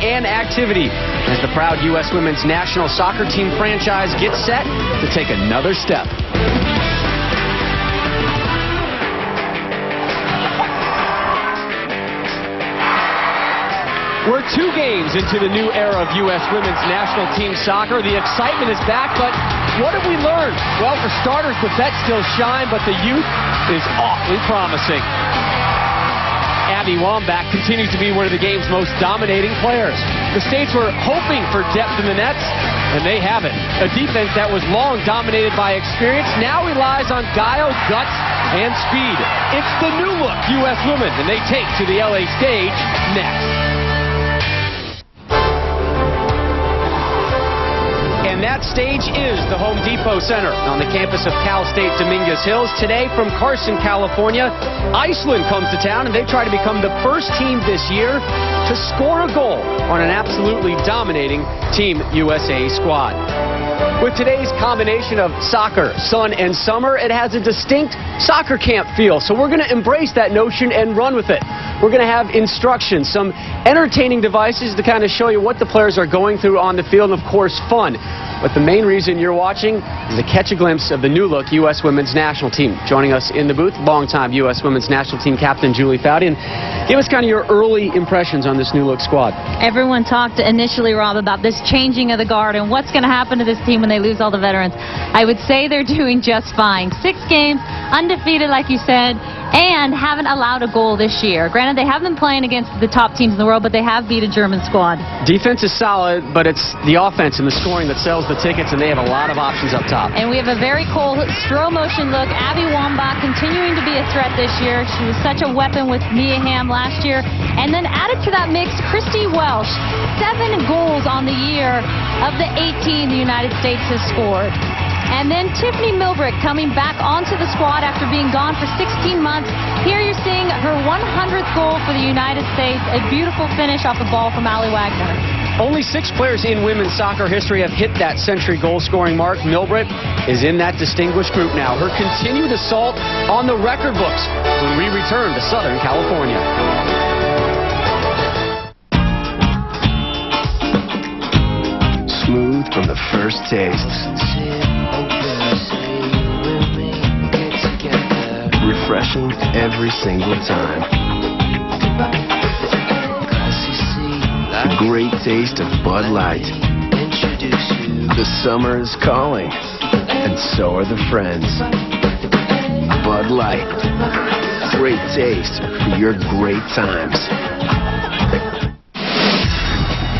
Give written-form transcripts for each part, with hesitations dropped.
and activity as the proud U.S. women's national soccer team franchise gets set to take another step. We're 2 games into the new era of U.S. women's national team soccer. The excitement is back, but what have we learned? Well, for starters, the vets still shine, but the youth is awfully promising. Abby Wambach continues to be one of the game's most dominating players. The States were hoping for depth in the nets, and they have it. A defense that was long dominated by experience now relies on guile, guts, and speed. It's the new look U.S. women, and they take to the LA stage next. And that stage is the Home Depot Center on the campus of Cal State Dominguez Hills. Today from Carson, California, Iceland comes to town, and they try to become the first team this year to score a goal on an absolutely dominating Team USA squad. With today's combination of soccer, sun, and summer, it has a distinct soccer camp feel. So we're going to embrace that notion and run with it. We're going to have instructions, some entertaining devices to kind of show you what the players are going through on the field, and of course, fun. But the main reason you're watching is to catch a glimpse of the new look U.S. women's national team. Joining us in the booth, longtime U.S. women's national team captain Julie Foudy. And give us kind of your early impressions on this new look squad. Everyone talked initially, Rob, about this changing of the guard and what's going to happen to this team when they lose all the veterans. I would say they're doing just fine. 6 games, undefeated, like you said, and haven't allowed a goal this year. Granted, they haven't been playing against the top teams in the world, but they have beat a German squad. Defense is solid, but it's the offense and the scoring that sells the tickets, and they have a lot of options up top. And we have a very cool slow motion look. Abby Wambach continuing to be a threat this year. She was such a weapon with Mia Hamm last year. And then added to that mix, Christy Welsh. 7 goals on the year of the 18 the United States has scored. And then Tiffany Milbrick coming back onto the squad after being gone for 16 months. Here you're seeing her 100th goal for the United States. A beautiful finish off the ball from Allie Wagner. Only 6 players in women's soccer history have hit that century goal-scoring mark. Milbrick is in that distinguished group now. Her continued assault on the record books when we return to Southern California. Smooth from the first tastes. Refreshing every single time. The great taste of Bud Light. The summer is calling, and so are the friends. Bud Light. Great taste for your great times.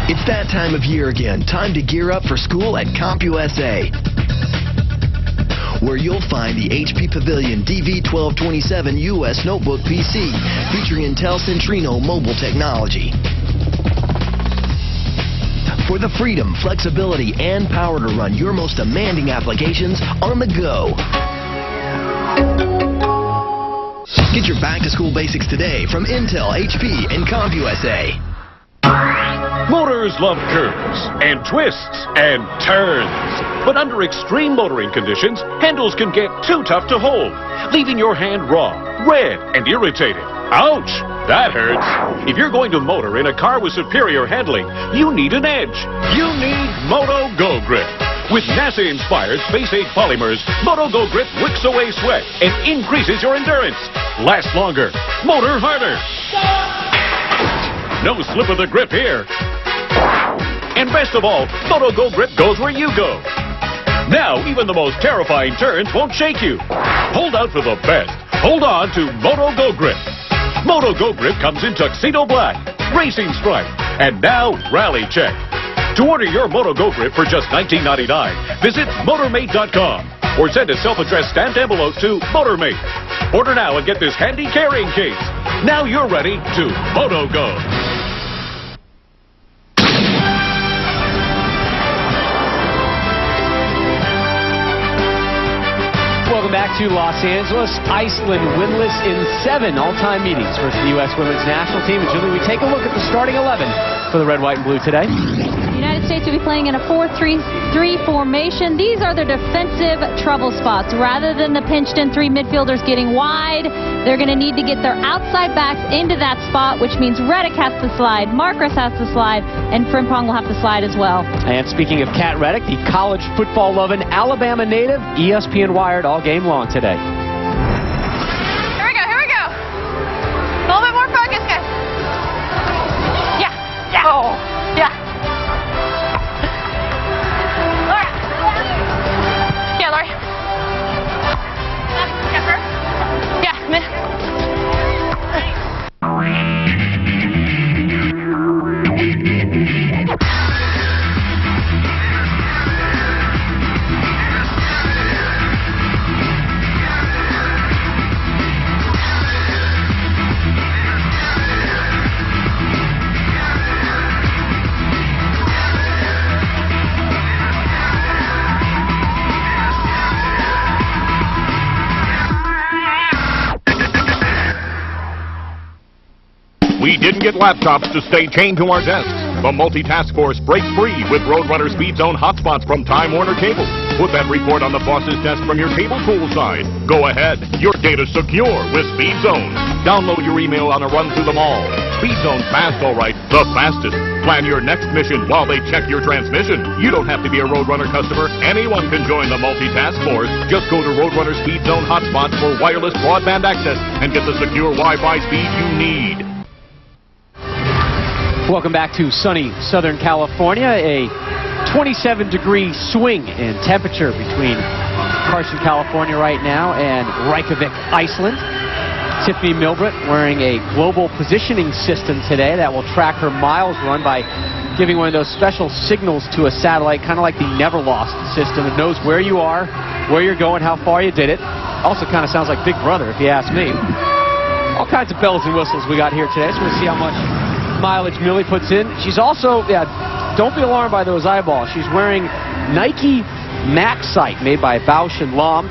It's that time of year again. Time to gear up for school at CompUSA, where you'll find the HP Pavilion DV1227 US Notebook PC featuring Intel Centrino mobile technology. For the freedom, flexibility, and power to run your most demanding applications on the go. Get your back-to-school basics today from Intel, HP, and CompUSA. Motors love curves and twists and turns. But under extreme motoring conditions, handles can get too tough to hold, leaving your hand raw, red, and irritated. Ouch! That hurts. If you're going to motor in a car with superior handling, you need an edge. You need Moto Go Grip. With NASA-inspired space-age polymers, Moto Go Grip wicks away sweat and increases your endurance. Last longer. Motor harder. No slip of the grip here. And best of all, Moto Go Grip goes where you go. Now, even the most terrifying turns won't shake you. Hold out for the best. Hold on to Moto Go Grip. Moto Go Grip comes in tuxedo black, racing stripe, and now rally check. To order your Moto Go Grip for just $19.99, visit MotorMate.com or send a self-addressed stamped envelope to MotorMate. Order now and get this handy carrying case. Now you're ready to Moto Go. Welcome back to Los Angeles. Iceland winless in 7 all-time meetings versus the U.S. women's national team. And Julie, we take a look at the starting 11 for the red, white, and blue today. The United States will be playing in a 4-3-3 formation. These are their defensive trouble spots. Rather than the pinched-in 3 midfielders getting wide, They're going to need to get their outside backs into that spot, which means Reddick has to slide, Marcus has to slide, and Frimpong will have to slide as well. And speaking of Kat Reddick, the college football-loving Alabama native, ESPN Wired all game long today. Here we go. A little bit more focus, guys. Yeah. Oh, yeah. Laura. Yeah, Laura. Yeah, come in. We didn't get laptops to stay chained to our desks. The multitask force breaks free with Roadrunner Speed Zone hotspots from Time Warner Cable. Put that report on the boss's desk from your table poolside. Go ahead. Your data's secure with Speed Zone. Download your email on a run through the mall. Speed Zone's fast, all right. The fastest. Plan your next mission while they check your transmission. You don't have to be a Roadrunner customer. Anyone can join the multitask force. Just go to Roadrunner Speed Zone hotspots for wireless broadband access and get the secure Wi-Fi speed you need. Welcome back to sunny Southern California. A 27-degree swing in temperature between Carson, California right now and Reykjavik, Iceland. Tiffany Milbrett wearing a global positioning system today that will track her miles run by giving one of those special signals to a satellite, kind of like the Never Lost system. It knows where you are, where you're going, how far you did it. Also kind of sounds like Big Brother, if you ask me. All kinds of bells and whistles we got here today, so we'll see how much mileage Millie puts in. She's also, don't be alarmed by those eyeballs. She's wearing Nike Max Sight made by Bausch & Lomb.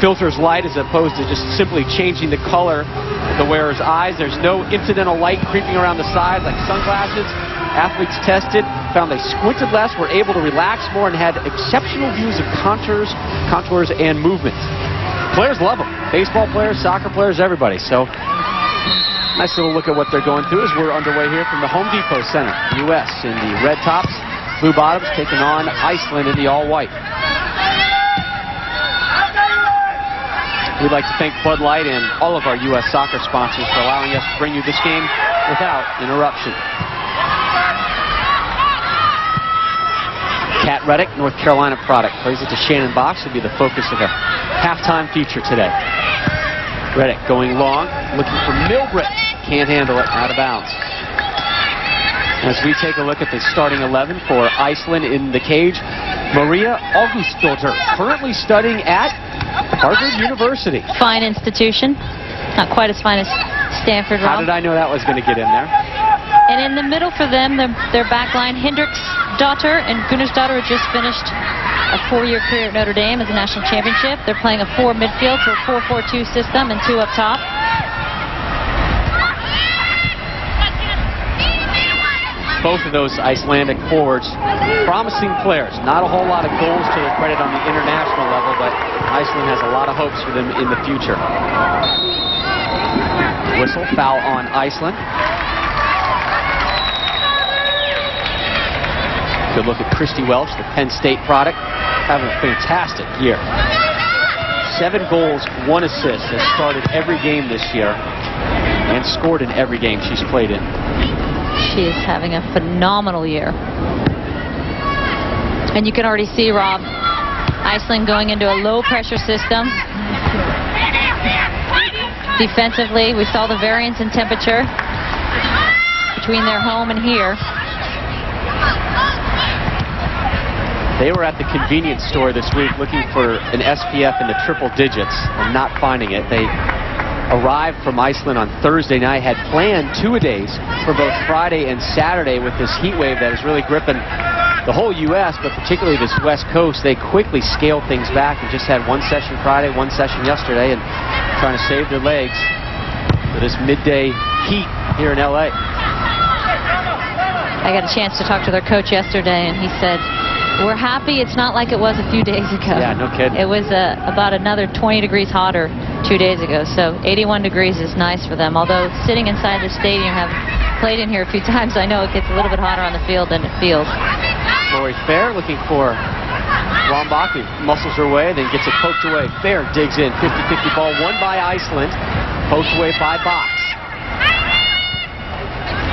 Filters light as opposed to just simply changing the color of the wearer's eyes. There's no incidental light creeping around the sides like sunglasses. Athletes tested, found they squinted less, were able to relax more, and had exceptional views of contours and movements. Players love them. Baseball players, soccer players, everybody. So nice little look at what they're going through as we're underway here from the Home Depot Center. U.S. in the red tops, blue bottoms, taking on Iceland in the all-white. We'd like to thank Bud Light and all of our U.S. soccer sponsors for allowing us to bring you this game without interruption. Kat Reddick, North Carolina product, plays it to Shannon Box, will be the focus of a halftime feature today. Reddick going long, looking for Milbrett. Can't handle it, out of bounds. As we take a look at the starting 11 for Iceland in the cage, Maria Augustsdóttir, currently studying at Harvard University. Fine institution. Not quite as fine as Stanford. How did I know that was going to get in there? And in the middle for them, their back line, Hendriksdóttir and Gunnarsdóttir had just finished a 4-year career at Notre Dame as a national championship. They're playing a 4 midfield, so a 4-4-2 system and 2 up top. Both of those Icelandic forwards, promising players. Not a whole lot of goals to their credit on the international level, but Iceland has a lot of hopes for them in the future. Whistle, foul on Iceland. Good look at Christy Welch, the Penn State product, having a fantastic year. 7 goals, 1 assist, has started every game this year and scored in every game she's played in. She is having a phenomenal year. And you can already see, Rob, Iceland going into a low-pressure system. Defensively, we saw the variance in temperature between their home and here. They were at the convenience store this week looking for an SPF in the triple digits and not finding it. They arrived from Iceland on Thursday night, had planned 2-a-days for both Friday and Saturday with this heat wave that is really gripping the whole U.S., but particularly this West Coast. They quickly scaled things back and just had 1 session Friday, 1 session yesterday, and trying to save their legs for this midday heat here in L.A. I got a chance to talk to their coach yesterday, and he said, we're happy it's not like it was a few days ago. Yeah, no kidding. It was about another 20 degrees hotter 2 days ago. So 81 degrees is nice for them. Although sitting inside the stadium, have played in here a few times, I know it gets a little bit hotter on the field than it feels. Lori Fair looking for Wambach, who muscles her way, then gets it poked away. Fair digs in, 50-50 ball won by Iceland, poked away by Box.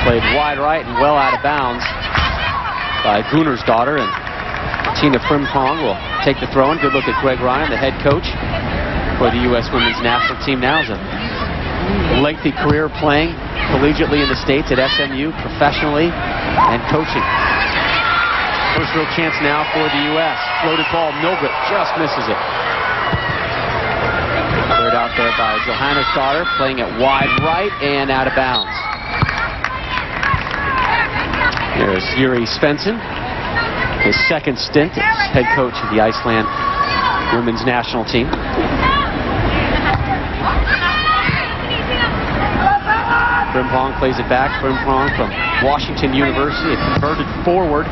Played wide right and well out of bounds by Gunner's daughter, and Tina Frimpong will take the throw in. Good look at Greg Ryan, the head coach for the U.S. women's national team now. Has a lengthy career playing collegiately in the States at SMU, professionally, and coaching. First real chance now for the U.S. Floated ball, Milgret just misses it. Cleared out there by Johanna's daughter, playing it wide right and out of bounds. Here's Yuri Svensson, his second stint as head coach of the Iceland women's national team. Frimpong plays it back. Frimpong from Washington University, a converted forward,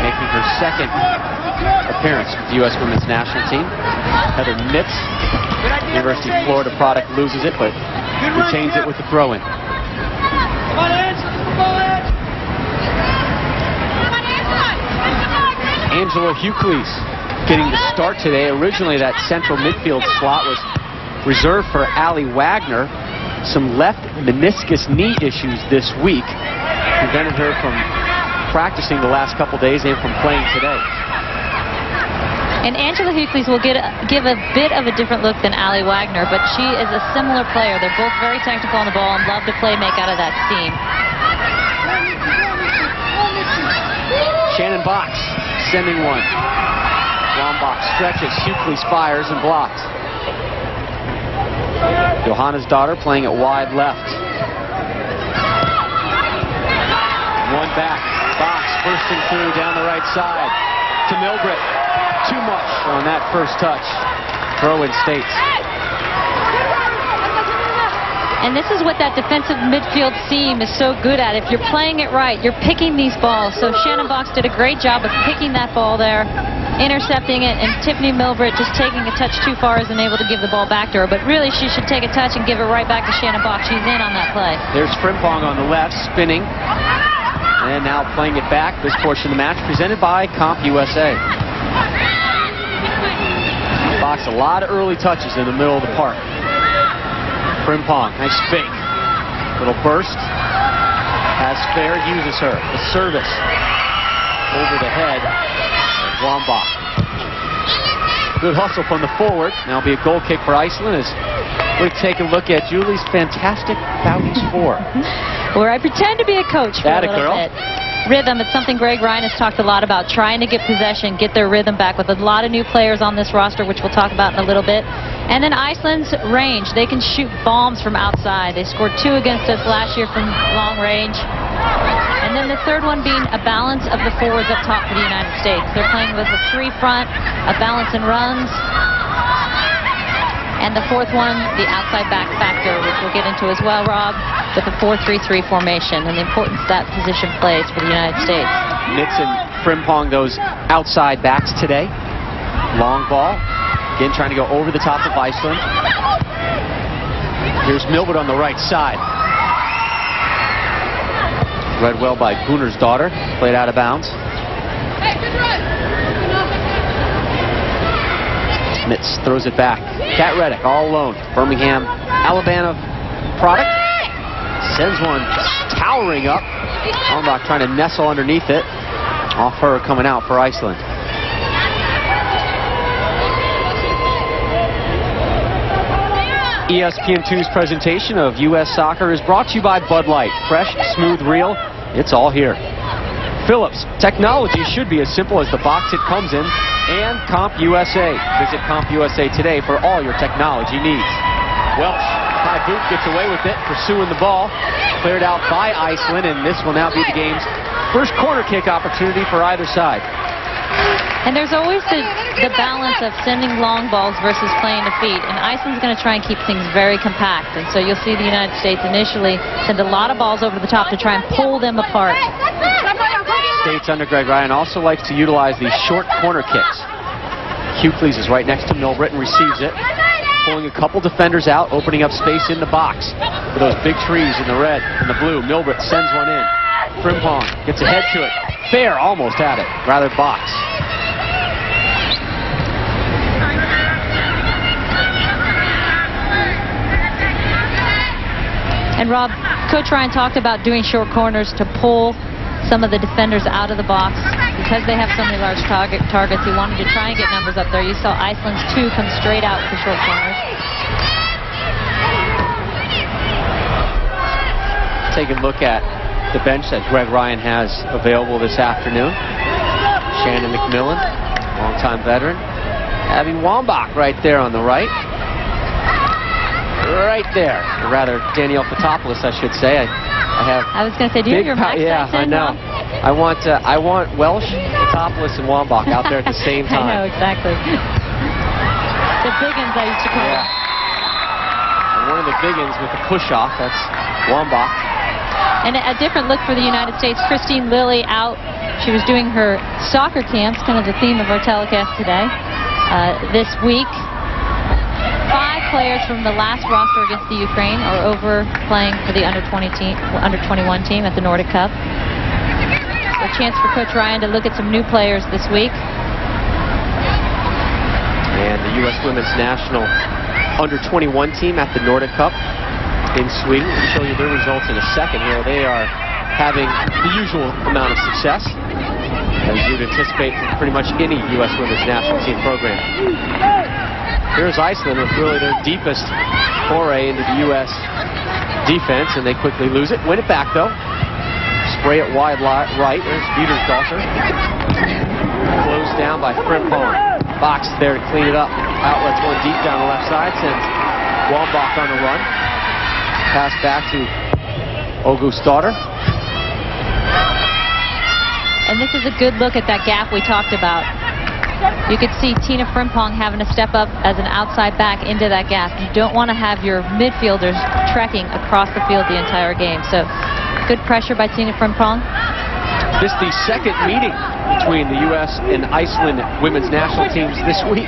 making her second appearance with the U.S. women's national team. Heather Mitz, University of Florida product, loses it, but retains it with the throw-in. Angela Hucles getting the start today. Originally, that central midfield slot was reserved for Allie Wagner. Some left meniscus knee issues this week prevented her from practicing the last couple days and from playing today. And Angela Hucles will give a bit of a different look than Allie Wagner, but she is a similar player. They're both very technical on the ball and love to play make out of that seam. Shannon Box sending one. Wambach stretches, Hucles fires and blocks. Johanna's daughter playing it wide left. One back. Box bursting through down the right side to Milgret. Too much on that first touch. Throw in States. And this is what that defensive midfield seam is so good at. If you're playing it right, you're picking these balls. So Shannon Box did a great job of picking that ball there, intercepting it, and Tiffany Milgret just taking a touch too far isn't able to give the ball back to her. But really, she should take a touch and give it right back to Shannon Box. She's in on that play. There's Frimpong on the left, spinning. And now playing it back, this portion of the match presented by Comp USA. Box a lot of early touches in the middle of the park. Frimpong, nice fake. Little burst. As Fair uses her. The service over the head of Wambach. Good hustle from the forward. Now it'll be a goal kick for Iceland as we take a look at Julie's fantastic bounce four. Where I pretend to be a coach for a little bit. Rhythm, it's something Greg Ryan has talked a lot about, trying to get possession, get their rhythm back with a lot of new players on this roster, which we'll talk about in a little bit. And then Iceland's range. They can shoot bombs from outside. They scored 2 against us last year from long range. And then the third one being a balance of the forwards up top for the United States. They're playing with a 3 front, a balance in runs. And the fourth one, the outside back factor, which we'll get into as well, Rob, with a 4-3-3 formation and the importance that position plays for the United States. Mitz and Frimpong, those outside backs today. Long ball. Again, trying to go over the top of Iceland. Here's Milgret on the right side. Read well by Gunner's daughter. Played out of bounds. Hey, good run. Mitz throws it back. Kat Reddick all alone. Birmingham, Alabama product. Sends one towering up. Wambach trying to nestle underneath it. Off her coming out for Iceland. ESPN2's presentation of U.S. Soccer is brought to you by Bud Light. Fresh, smooth, real. It's all here. Phillips, technology should be as simple as the box it comes in. And Comp USA. Visit Comp USA today for all your technology needs. Welch, high boot, gets away with it, pursuing the ball. Cleared out by Iceland, and this will now be the game's first corner kick opportunity for either side. And there's always the balance of sending long balls versus playing the feet. And Iceland's going to try and keep things very compact. And so you'll see the United States initially send a lot of balls over the top to try and pull them apart. States under Greg Ryan also likes to utilize these short corner kicks. Hucles is right next to Milgret and receives it. pulling a couple defenders out, opening up space in the box. For those big trees in the red and the blue, Milbert sends one in. Frimpong gets ahead to it. Fair almost had it, rather box. And Rob, Coach Ryan talked about doing short corners to pull some of the defenders out of the box. Because they have so many large targets, he wanted to try and get numbers up there. You saw Iceland's 2 come straight out for short corners. Take a look at the bench that Greg Ryan has available this afternoon. Shannon McMillan, longtime veteran. Abby Wambach right there on the right. Right there. Or rather, Danielle Fotopoulos, I should say. I was going to say, do you have your Max yeah, I know. I want Welsh, Fotopoulos, and Wambach out there at the same time. I know, exactly. The biggins, I used to call them. And one of the biggins with the push-off, that's Wambach. And a different look for the United States. Christine Lilly out. She was doing her soccer camps, kind of the theme of our telecast today. This week, 5 players from the last roster against the Ukraine are over playing for the under-21 team at the Nordic Cup. A chance for Coach Ryan to look at some new players this week. And the U.S. Women's National under-21 team at the Nordic Cup in Sweden. We'll show you their results in a second here. They are having the usual amount of success, as you'd anticipate from pretty much any U.S. Women's National Team program. Here's Iceland with really their deepest foray into the U.S. defense, and they quickly lose it. Win it back, though. Spray it wide right. There's Wiedersdorfer. Closed down by Frimpong. Box there to clean it up. Outlets one deep down the left side. Sends Wambach on the run. Pass back to Augustsdottir. And this is a good look at that gap we talked about. You could see Tina Frimpong having to step up as an outside back into that gap. You don't want to have your midfielders trekking across the field the entire game. So good pressure by Tina Frimpong. This is the second meeting between the U.S. and Iceland women's national teams this week.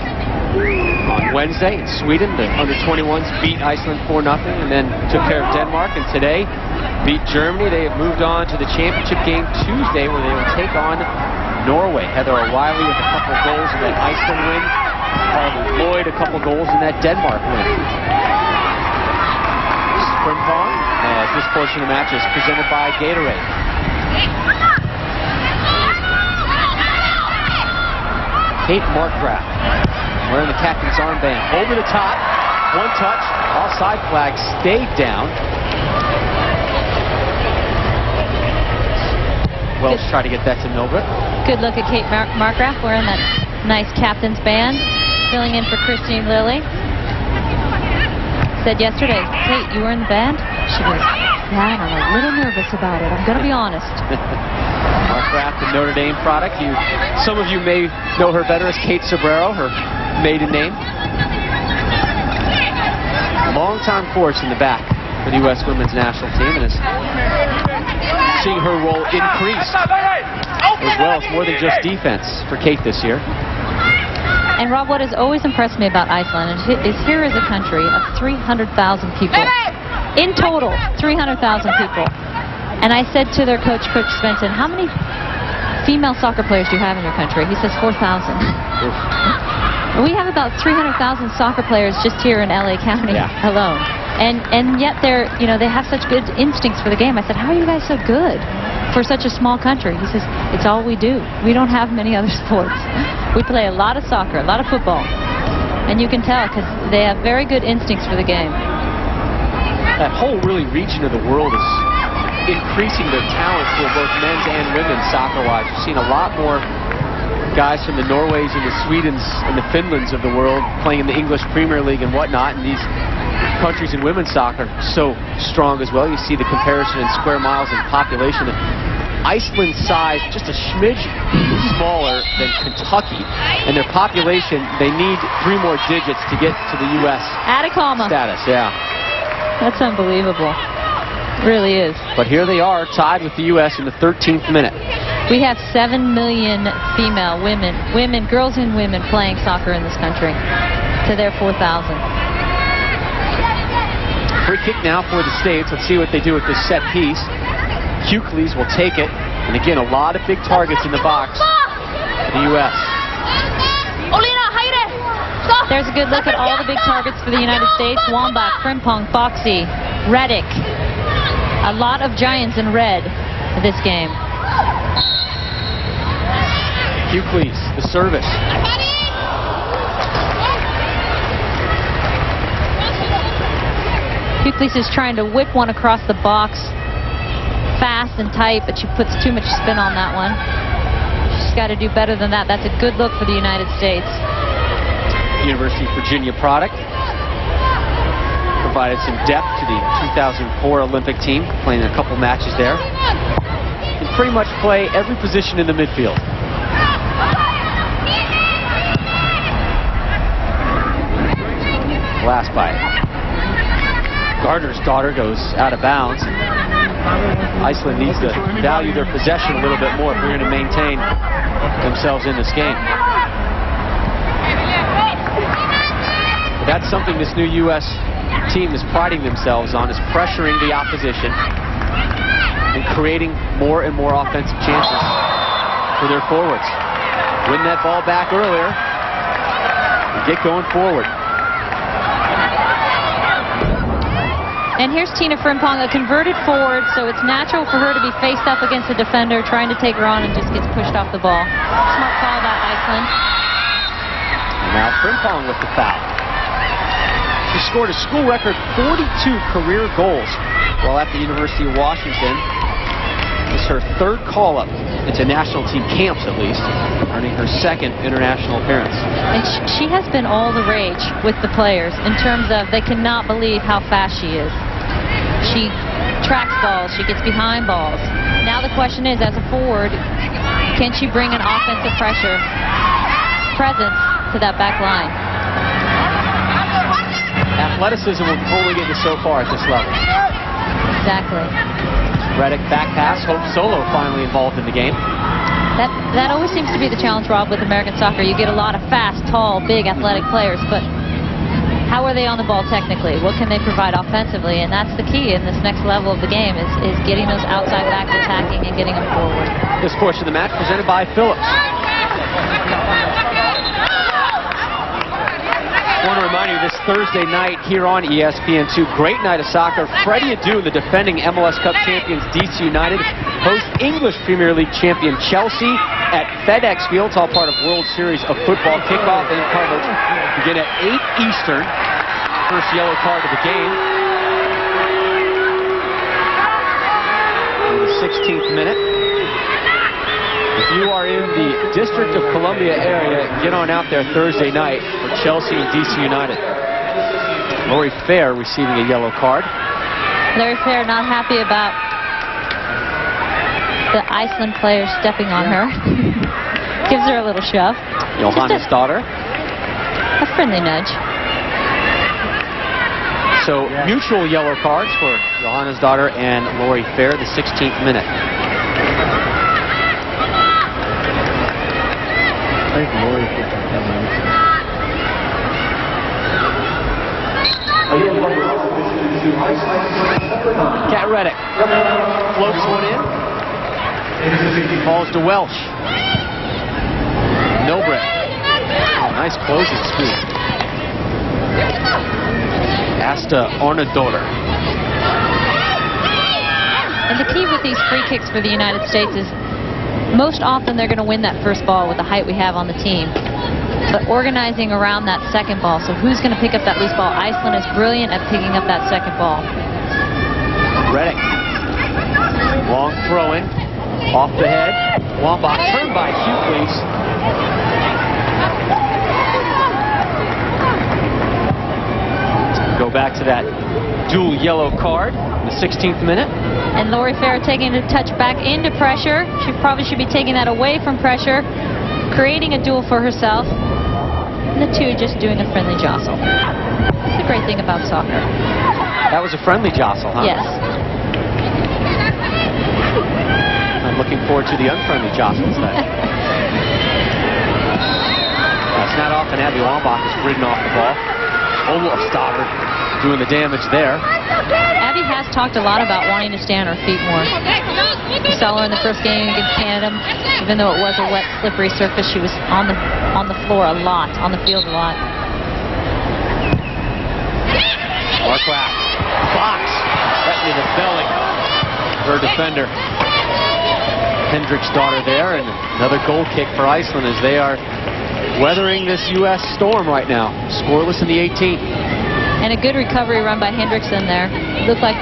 On Wednesday in Sweden, the under-21s beat Iceland 4-0 and then took care of Denmark. And today beat Germany. They have moved on to the championship game Tuesday, where they will take on Norway. Heather O'Reilly with a couple goals in that Iceland win. Harvey Lloyd a couple goals in that Denmark win. Frimpong, as this portion of the match is presented by Gatorade. Kate Markgraf wearing the captain's armband. Over the top, one touch, offside flag stayed down. Welsh try to get that to Milbert. Good look at Kate Markgraf wearing that nice captain's band, filling in for Christine Lilly. Said yesterday, Kate, you were in the band? She goes, yeah, I'm a little nervous about it. I'm going to be honest. Markgraf, the Notre Dame product. Some of you may know her better as Kate Sobrero, her maiden name. Long-time force in the back for the U.S. women's national team, and is seeing her role increase as well. It's more than just defense for Kate this year. And Rob, what has always impressed me about Iceland is here is a country of 300,000 people. In total, 300,000 people. And I said to their coach, Coach Svensson, how many female soccer players do you have in your country? He says 4,000. We have about 300,000 soccer players just here in LA County alone. And yet they have such good instincts for the game. I said, how are you guys so good for such a small country? He says, it's all we do. We don't have many other sports. We play a lot of soccer, a lot of football. And you can tell because they have very good instincts for the game. That whole really region of the world is increasing their talent for both men's and women's soccer-wise. We've seen a lot more guys from the Norways and the Swedens and the Finlands of the world playing in the English Premier League and whatnot. And these countries in women's soccer so strong as well. You see the comparison in square miles and population. Iceland's size just a smidge smaller than Kentucky, and their population, they need 3 more digits to get to the U.S. Atacama status. Yeah, that's unbelievable. Really is. But here they are, tied with the U.S. in the 13th minute. We have 7 million female women, girls and women playing soccer in this country, to their 4,000. Free kick now for the States. Let's see what they do with this set piece. Hucles will take it. And again, a lot of big targets in the box for the U.S. There's a good look at all the big targets for the United States. Wambach, Frimpong, Foxy, Reddick. A lot of giants in red this game. Hucles, the service. Hucles is trying to whip one across the box fast and tight, but she puts too much spin on that one. She's got to do better than that. That's a good look for the United States. University of Virginia product. Provided some depth to the 2004 Olympic team, playing a couple matches there. Can pretty much play every position in the midfield. Last bite. Gardner's daughter goes out of bounds. Iceland needs to value their possession a little bit more if we're going to maintain themselves in this game. But that's something this new U.S. team is priding themselves on, is pressuring the opposition and creating more and more offensive chances for their forwards. Win that ball back earlier and get going forward. And here's Tina Frimpong, a converted forward, so it's natural for her to be faced up against the defender, trying to take her on, and just gets pushed off the ball. Smart call by Iceland. And now Frimpong with the foul. She scored a school record 42 career goals while at the University of Washington. It's her third call-up into national team camps, at least, earning her second international appearance. And she has been all the rage with the players in terms of they cannot believe how fast she is. She tracks balls, she gets behind balls. Now the question is, as a forward, can she bring an offensive presence to that back line? Athleticism will only get you so far at this level. Exactly. Reddick back pass, Hope Solo finally involved in the game. That always seems to be the challenge, Rob, with American soccer. You get a lot of fast, tall, big, athletic players, but how are they on the ball technically? What can they provide offensively? And that's the key in this next level of the game, is getting those outside backs attacking and getting them forward. This portion of the match presented by Phillips. I want to remind you, this Thursday night here on ESPN2, great night of soccer. Freddie Adu, the defending MLS Cup champions DC United, host English Premier League champion Chelsea at FedEx Field. It's all part of World Series of Football kickoff and coverage. Begin at 8 Eastern. First yellow card of the game. In the 16th minute. If you are in the District of Columbia area, get on out there Thursday night for Chelsea and DC United. Lori Fair receiving a yellow card. Larry Fair not happy about the Iceland player stepping on her. Gives her a little shove. Johanna's daughter. A friendly nudge. So mutual yellow cards for Johanna's daughter and Lori Fair, the 16th minute. Kat Reddick floats one in. Falls to Welsh. Milbrett. Oh, nice closing scoop. Asta Arnadottir. And the key with these free kicks for the United States is most often they're going to win that first ball with the height we have on the team. But organizing around that second ball, so who's going to pick up that loose ball? Iceland is brilliant at picking up that second ball. Reddick. Long throw-in. Off the head. Wambach turned by Hucles. Go back to that dual yellow card in the 16th minute. And Lori Fair taking a touch back into pressure. She probably should be taking that away from pressure, creating a duel for herself. And the two just doing a friendly jostle. That's the great thing about soccer. That was a friendly jostle, huh? Yes. I'm looking forward to the unfriendly jostles then. It's not often Abby Wambach is ridden off the ball. Olaf Stoddard doing the damage there. Abby has talked a lot about wanting to stay on her feet more. We saw her in the first game against Canada. Even though it was a wet, slippery surface, she was on the floor a lot, on the field a lot. Marquardt. Fox. Right in the belly. Her defender. Hendrick's daughter there, and another goal kick for Iceland as they are weathering this U.S. storm right now. Scoreless in the 18th. And a good recovery run by Hendrickson there. Looked like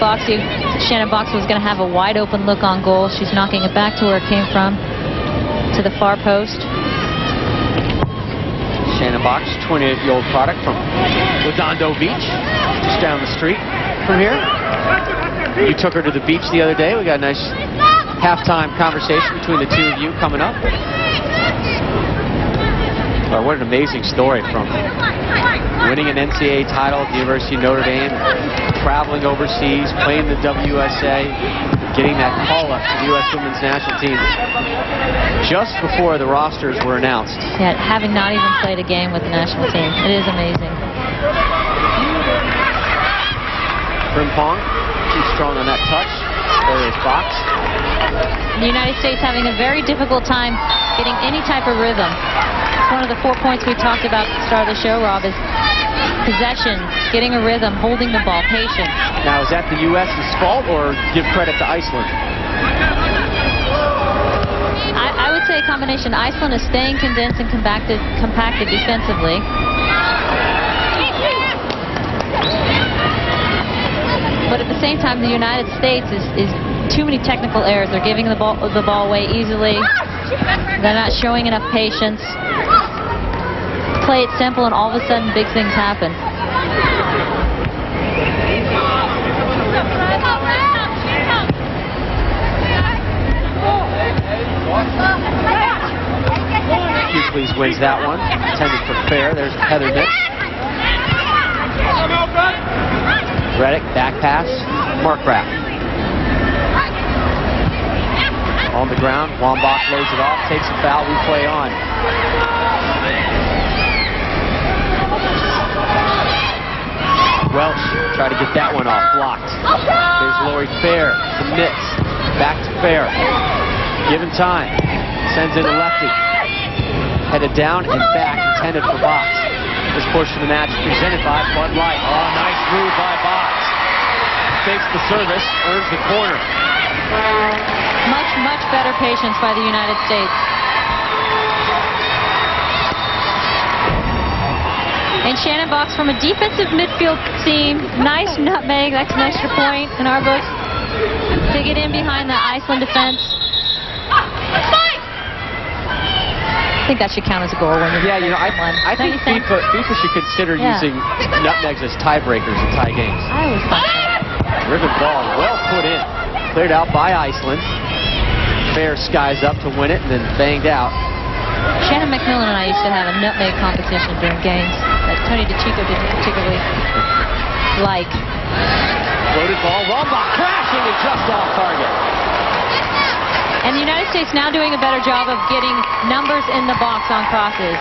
Shannon Box was going to have a wide open look on goal. She's knocking it back to where it came from, to the far post. Shannon Box, 28-year-old product from Redondo Beach, just down the street from here. You took her to the beach the other day. We got a nice halftime conversation between the two of you coming up. Well, what an amazing story, from winning an NCAA title at the University of Notre Dame, traveling overseas, playing the WSA, getting that call-up to the U.S. Women's National Team just before the rosters were announced. Yeah, having not even played a game with the national team. It is amazing. Frimpong, too strong on that touch. There is Box. The United States having a very difficult time getting any type of rhythm. It's one of the 4 points we talked about at the start of the show, Rob, is possession, getting a rhythm, holding the ball, patience. Now, is that the U.S.'s fault, or give credit to Iceland? I would say a combination. Iceland is staying condensed and compacted defensively. But at the same time, the United States is too many technical errors. They're giving the ball away easily. They're not showing enough patience. Play it simple, and all of a sudden, big things happen. Hughes wins that one. Intended for fair. There's Heather Nix. Reddick, back pass. Marquardt. On the ground. Wambach lays it off. Takes a foul. We play on. Welch try to get that one off. Blocked. There's Lori Fair to Nix. Back to Fair. Given time. Sends in a lefty. Headed down and back. Intended for Box. This push to the match presented by Bud Light. Oh, nice move by Box. Takes the service. Earns the corner. Much better patience by the United States. And Shannon Box from a defensive midfield seam. Nice nutmeg. That's an extra point in our books to get in behind the Iceland defense. I think that should count as a goal when you're I think FIFA should consider using nutmegs as tiebreakers in tie games. I always thought that. Ribbon ball, well put in. Cleared out by Iceland. Fair skies up to win it and then banged out. Shannon McMillan and I used to have a nutmeg competition during games that Tony DeChico didn't particularly like. Loaded ball, Wambach crashing and just off target. And the United States now doing a better job of getting numbers in the box on crosses.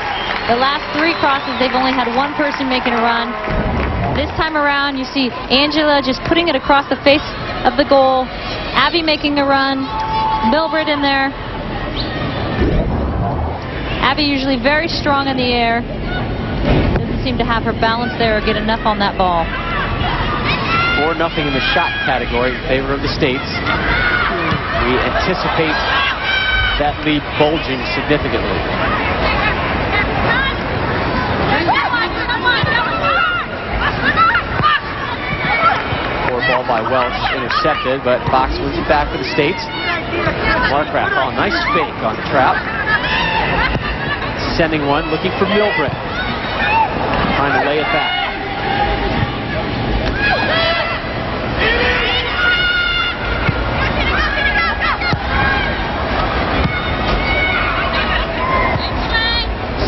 The last 3 crosses, they've only had one person making a run. This time around, you see Angela just putting it across the face of the goal. Abby making a run. Milbert in there. Abby usually very strong in the air. Doesn't seem to have her balance there or get enough on that ball. 4-0 in the shot category in favor of the States. We anticipate that lead bulging significantly. Poor ball by Welch, intercepted, but Box wins it back for the States. Marquardt, oh, nice fake on the trap. Sending one, looking for Milbrit. Trying to lay it back.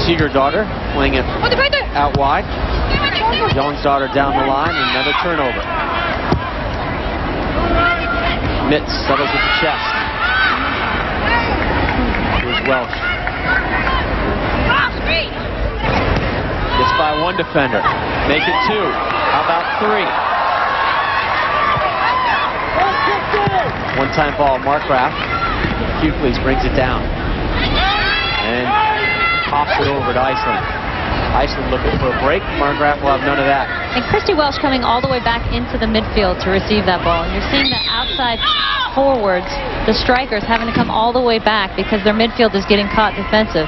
Seeger-daughter playing it out wide. Jones-daughter down the line, and another turnover. Mitz settles with the chest. Here's Welch. Gets by one defender. Make it 2. How about 3? One-time ball, Markgraf. Hughes brings it down. And pops it over to Iceland. Iceland looking for a break. Markgraf will have none of that. And Christy Welsh coming all the way back into the midfield to receive that ball. And you're seeing the outside forwards, the strikers, having to come all the way back because their midfield is getting caught defensive.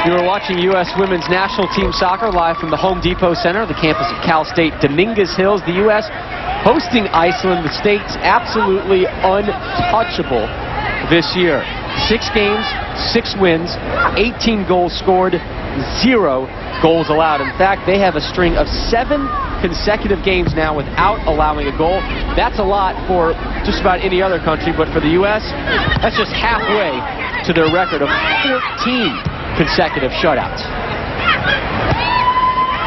You are watching U.S. Women's National Team Soccer live from the Home Depot Center, the campus of Cal State Dominguez Hills. The U.S. hosting Iceland. The state's absolutely untouchable this year. 6 games, 6 wins, 18 goals scored, 0 goals allowed. In fact, they have a string of 7 consecutive games now without allowing a goal. That's a lot for just about any other country, but for the U.S., that's just halfway to their record of 14 consecutive shutouts.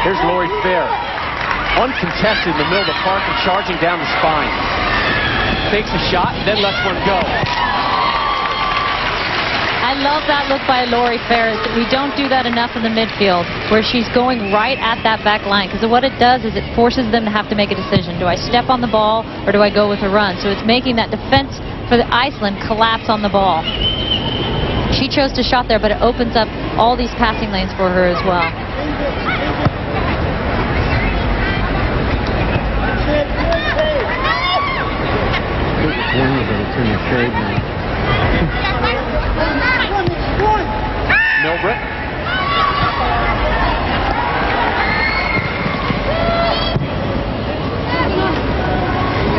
Here's Lori Fair, uncontested in the middle of the park and charging down the spine. Fakes a shot, then lets one go. I love that look by Lori Fair. We don't do that enough in the midfield, where she's going right at that back line, because what it does is it forces them to have to make a decision. Do I step on the ball or do I go with a run? So it's making that defense for the Iceland collapse on the ball. She chose to shot there, but it opens up all these passing lanes for her as well. Milbrick.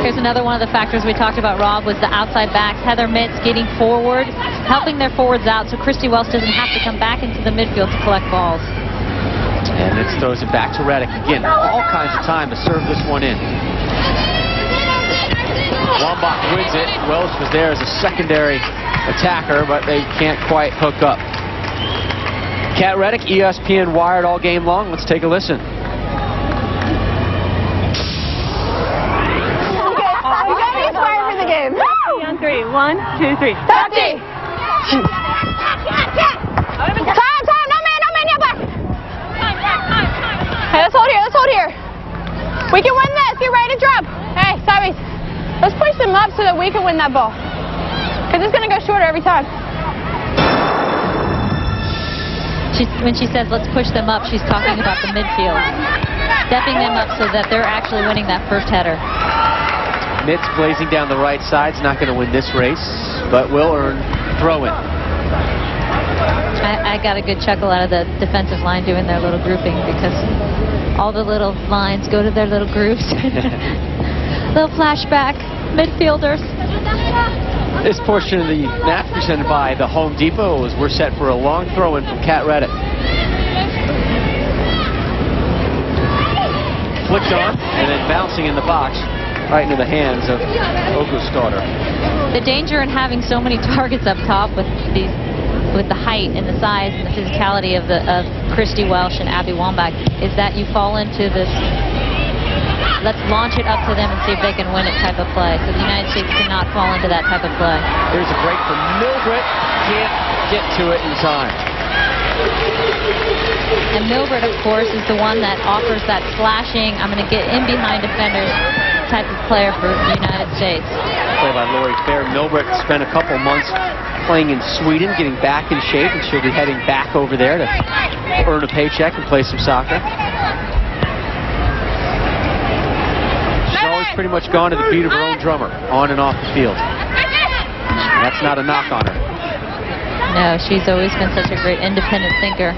Here's another one of the factors we talked about, Rob, was the outside backs. Heather Mitz getting forward, helping their forwards out, so Christy Welsh doesn't have to come back into the midfield to collect balls. And Mitz throws it back to Reddick. Again, all kinds of time to serve this one in. Wambach wins it. Welsh was there as a secondary attacker, but they can't quite hook up. Kat Reddick, ESPN Wired all game long. Let's take a listen. Game. On 3. 1, 2, 3. Tati! Time! No man, yeah, back! Hey, let's hold here. We can win this. Get ready to drop. Hey, Savis, let's push them up so that we can win that ball. Because it's going to go shorter every time. When she says let's push them up, she's talking about the midfield. Stepping them up so that they're actually winning that first header. Mitz blazing down the right side. Is not going to win this race, but will earn throw-in. I got a good chuckle out of the defensive line doing their little grouping, because all the little lines go to their little groups. Little flashback, midfielders. This portion of the match presented by the Home Depot as we're set for a long throw-in from Kat Reddick. Flicked on and then bouncing in the box. Right into the hands of Oguskauter. The danger in having so many targets up top with the height and the size and the physicality of Christy Welsh and Abby Wambach is that you fall into this let's launch it up to them and see if they can win it type of play. So the United States cannot fall into that type of play. Here's a break for Milbrick. Can't get to it in time. And Milbrick, of course, is the one that offers that slashing, I'm going to get in behind defenders type of player for the United States. Play by Lori Fair. Milbrick spent a couple months playing in Sweden, getting back in shape, and she'll be heading back over there to earn a paycheck and play some soccer. She's always pretty much gone to the beat of her own drummer, on and off the field. That's not a knock on her. No, she's always been such a great independent thinker.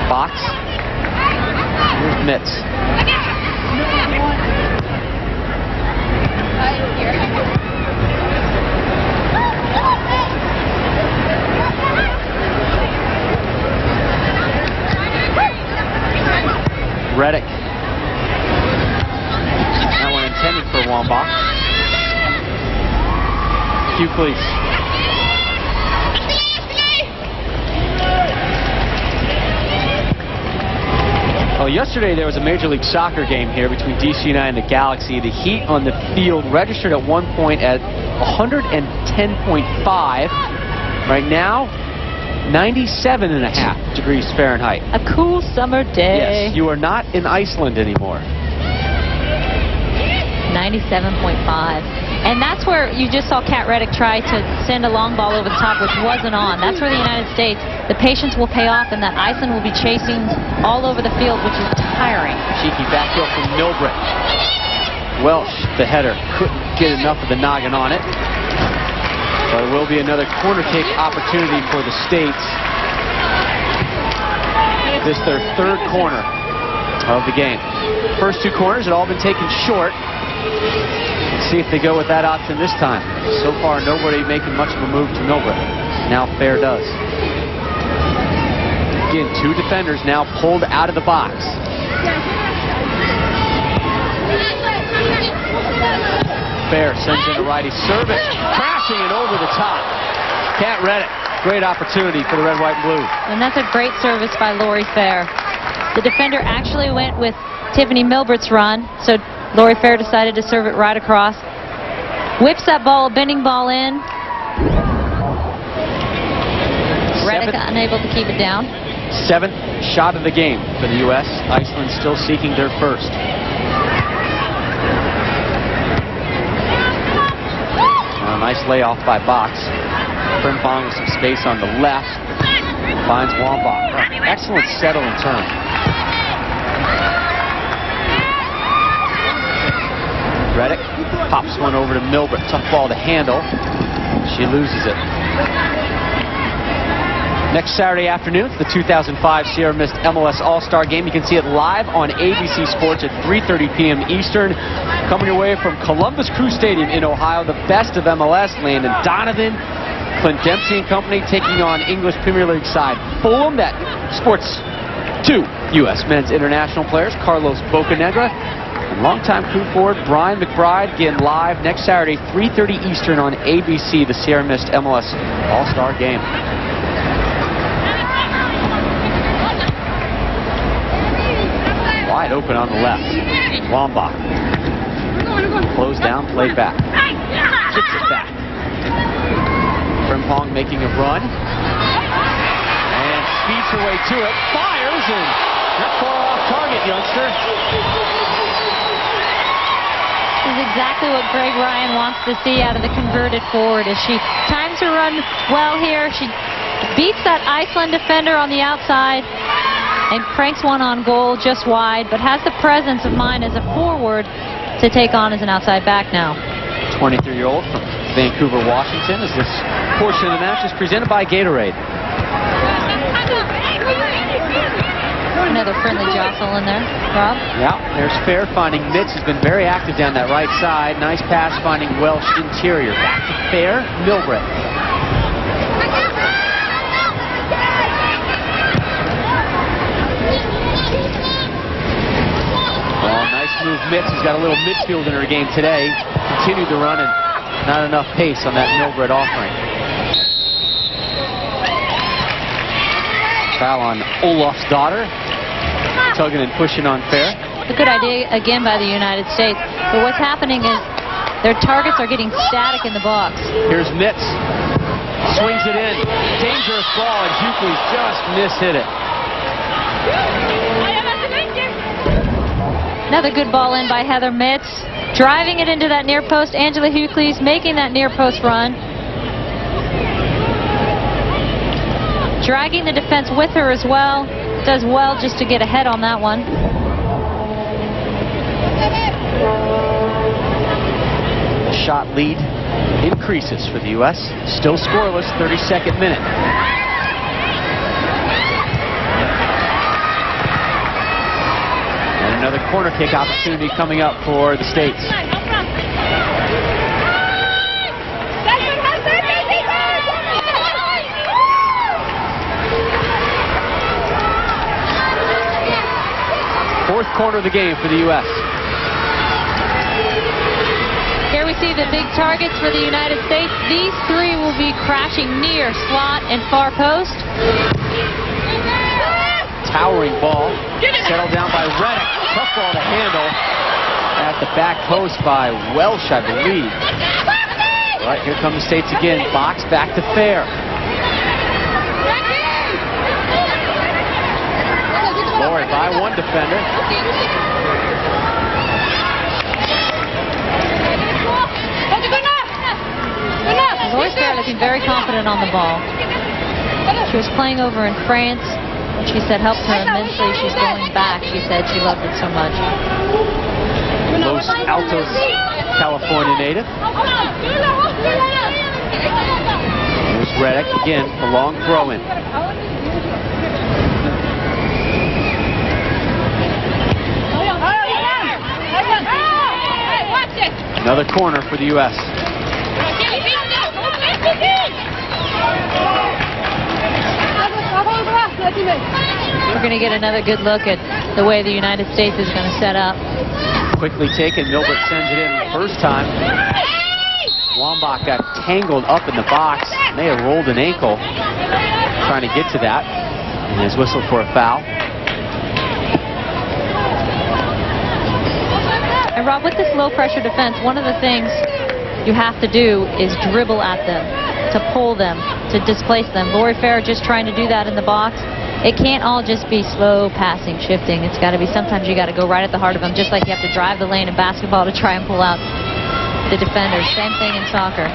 Box. Here's Mitz. Reddick. That one intended for Wambach. Hughes. Well, yesterday there was a Major League Soccer game here between DC United and the Galaxy. The heat on the field registered at one point at 110.5. Right now, 97.5 degrees Fahrenheit. A cool summer day. Yes, you are not in Iceland anymore. 97.5. And that's where you just saw Kat Reddick try to send a long ball over the top, which wasn't on. That's where the United States, the patience will pay off, and that Iceland will be chasing all over the field, which is tiring. Cheeky back heel from Milbrit. Welsh, the header, couldn't get enough of the noggin on it. But it will be another corner kick opportunity for the States. This is their third corner of the game. First two corners had all been taken short. Let's see if they go with that option this time. So far, nobody making much of a move to Milbrit. Now Fair does. Again, two defenders now pulled out of the box. Fair sends in a righty service, crashing it over the top. Kat Reddick, great opportunity for the red, white, and blue. And that's a great service by Lori Fair. The defender actually went with Tiffany Milbrit's run, so Lori Fair decided to serve it right across. Whips that ball, bending ball in. Reddick unable to keep it down. Seventh shot of the game for the U.S. Iceland still seeking their first. A nice layoff by Box. Frimpong with some space on the left. Finds Wambach. Excellent settle and turn. Reddick pops one over to Milbrit. Tough ball to handle. She loses it. Next Saturday afternoon, the 2005 Sierra Mist MLS All-Star Game. You can see it live on ABC Sports at 3:30 p.m. Eastern. Coming your way from Columbus Crew Stadium in Ohio, the best of MLS. Landon Donovan, Clint Dempsey and company taking on English Premier League side Fulham. That sports two U.S. men's international players, Carlos Bocanegra and longtime crew forward Brian McBride. Again, live next Saturday, 3:30 Eastern on ABC, the Sierra Mist MLS All-Star Game. Wide open on the left. Wambach. Closed down, played back. Kicks it back. Frimpong making a run. And speeds her way to it. Fires and not far off target, youngster. This is exactly what Greg Ryan wants to see out of the converted forward as she times her run well here. She beats that Iceland defender on the outside and cranks one on goal just wide, but has the presence of mind as a forward to take on as an outside back now. 23-year-old from Vancouver, Washington, as this portion of the match is presented by Gatorade. Another friendly jostle in there, Rob. Yeah, there's Fair finding Mitz, has been very active down that right side. Nice pass finding Welsh interior. Back to Fair, Milbrit. Move Mitz, who's got a little midfield in her game today. Continued to run and not enough pace on that Milbrit offering. Foul on Olof's daughter. Tugging and pushing on Fair. A good idea again by the United States. But what's happening is their targets are getting static in the box. Here's Mitz. Swings it in. Dangerous ball, and Hughley's just mishit it. Another good ball in by Heather Mitz. Driving it into that near post. Angela Hughley's making that near post run. Dragging the defense with her as well. Does well just to get ahead on that one. Shot lead increases for the U.S. Still scoreless, 32nd minute. Another corner kick opportunity coming up for the States. Fourth corner of the game for the U.S. Here we see the big targets for the United States. These three will be crashing near slot and far post. Towering ball, settled down by Reddick. Tough ball to handle at the back post by Welsh, I believe. All right, here come the States again. Box back to Fair. Lori by one defender. Lori Fair looking very confident on the ball. She was playing over in France. She said helped her immensely. She's going back. She said she loved it so much. Los Altos, California native. Here's Reddick again, a long throw in. Another corner for the U.S. We're going to get another good look at the way the United States is going to set up. Quickly taken, Milbert sends it in the first time. Wambach got tangled up in the box. May have rolled an ankle trying to get to that. And has whistled for a foul. And Rob, with this low-pressure defense, one of the things you have to do is dribble at them, to pull them, to displace them. Lori Fair just trying to do that in the box. It can't all just be slow passing, shifting. It's got to be, sometimes you got to go right at the heart of them, just like you have to drive the lane in basketball to try and pull out the defenders. Same thing in soccer.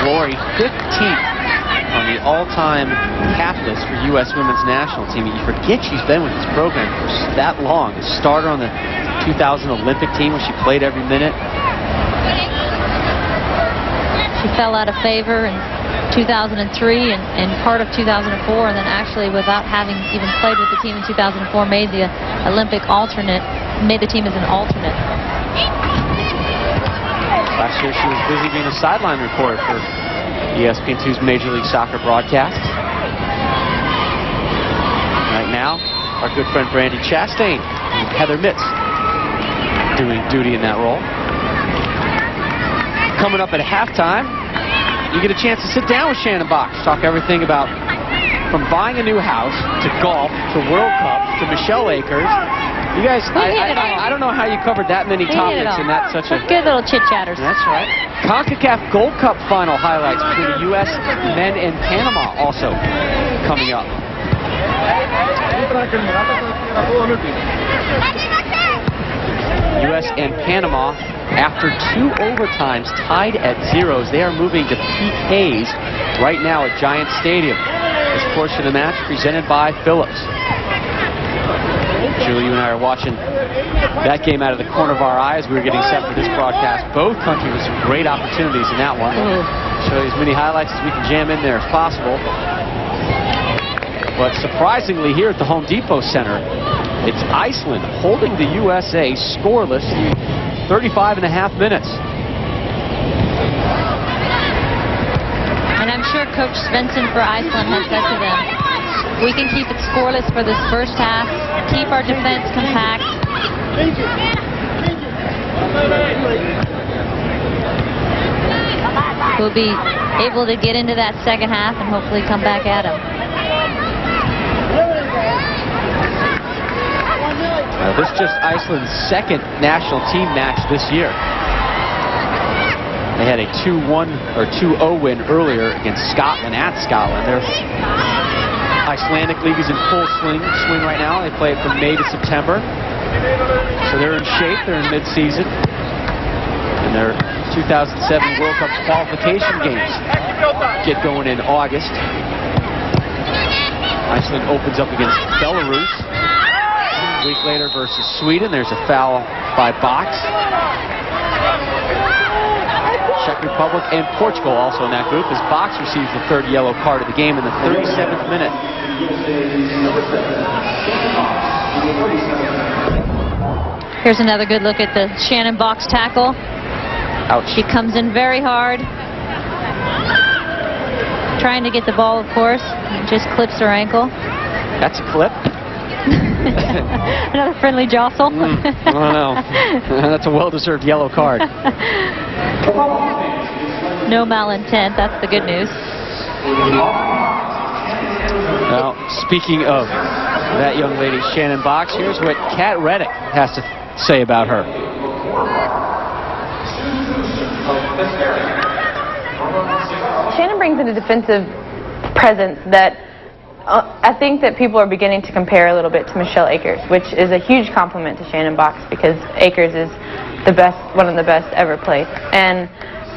Lori, 15th on the all-time cap list for U.S. women's national team. You forget she's been with this program for that long. A starter on the 2000 Olympic team where she played every minute. She fell out of favor in 2003 and part of 2004, and then actually without having even played with the team in 2004 made the Olympic alternate, made the team as an alternate. Last year she was busy being a sideline reporter for ESPN2's Major League Soccer broadcast. Right now, our good friend Brandy Chastain and Heather Mitz doing duty in that role. Coming up at halftime, you get a chance to sit down with Shannon Box, talk everything about from buying a new house to golf to World Cup to Michelle Akers. You guys, I don't know how you covered that many topics in that such a good little chit-chatters. That's right. CONCACAF Gold Cup final highlights between the U.S. men and Panama also coming up. U.S. and Panama, after 2 overtimes tied at zeros, they are moving to PKs right now at Giant Stadium. This portion of the match presented by Phillips. Julie, you and I are watching that game out of the corner of our eyes. We were getting set for this broadcast. Both countries with some great opportunities in that one. Show you as many highlights as we can jam in there as possible. But surprisingly, here at the Home Depot Center, it's Iceland holding the USA scoreless 35.5 minutes. And I'm sure Coach Svensson for Iceland has said to them, we can keep it scoreless for this first half, keep our defense compact. We'll be able to get into that second half and hopefully come back at them. This is just Iceland's second national team match this year. They had a 2-1 or 2-0 win earlier against Scotland at Scotland. Their Icelandic league is in full swing right now. They play it from May to September. So they're in shape. They're in mid-season. And their 2007 World Cup qualification games get going in August. Iceland opens up against Belarus. A week later versus Sweden. There's a foul by Box. Czech Republic and Portugal also in that group as Box receives the third yellow card of the game in the 37th minute. Here's another good look at the Shannon Box tackle. Ouch. She comes in very hard. Trying to get the ball, of course. Just clips her ankle. That's a clip. Another friendly jostle. I don't know. That's a well-deserved yellow card. No malintent. That's the good news. Now, speaking of that young lady, Shannon Box, here's what Kat Reddick has to say about her. Shannon brings in a defensive presence that I think that people are beginning to compare a little bit to Michelle Akers, which is a huge compliment to Shannon Box because Akers is the best, one of the best ever played. And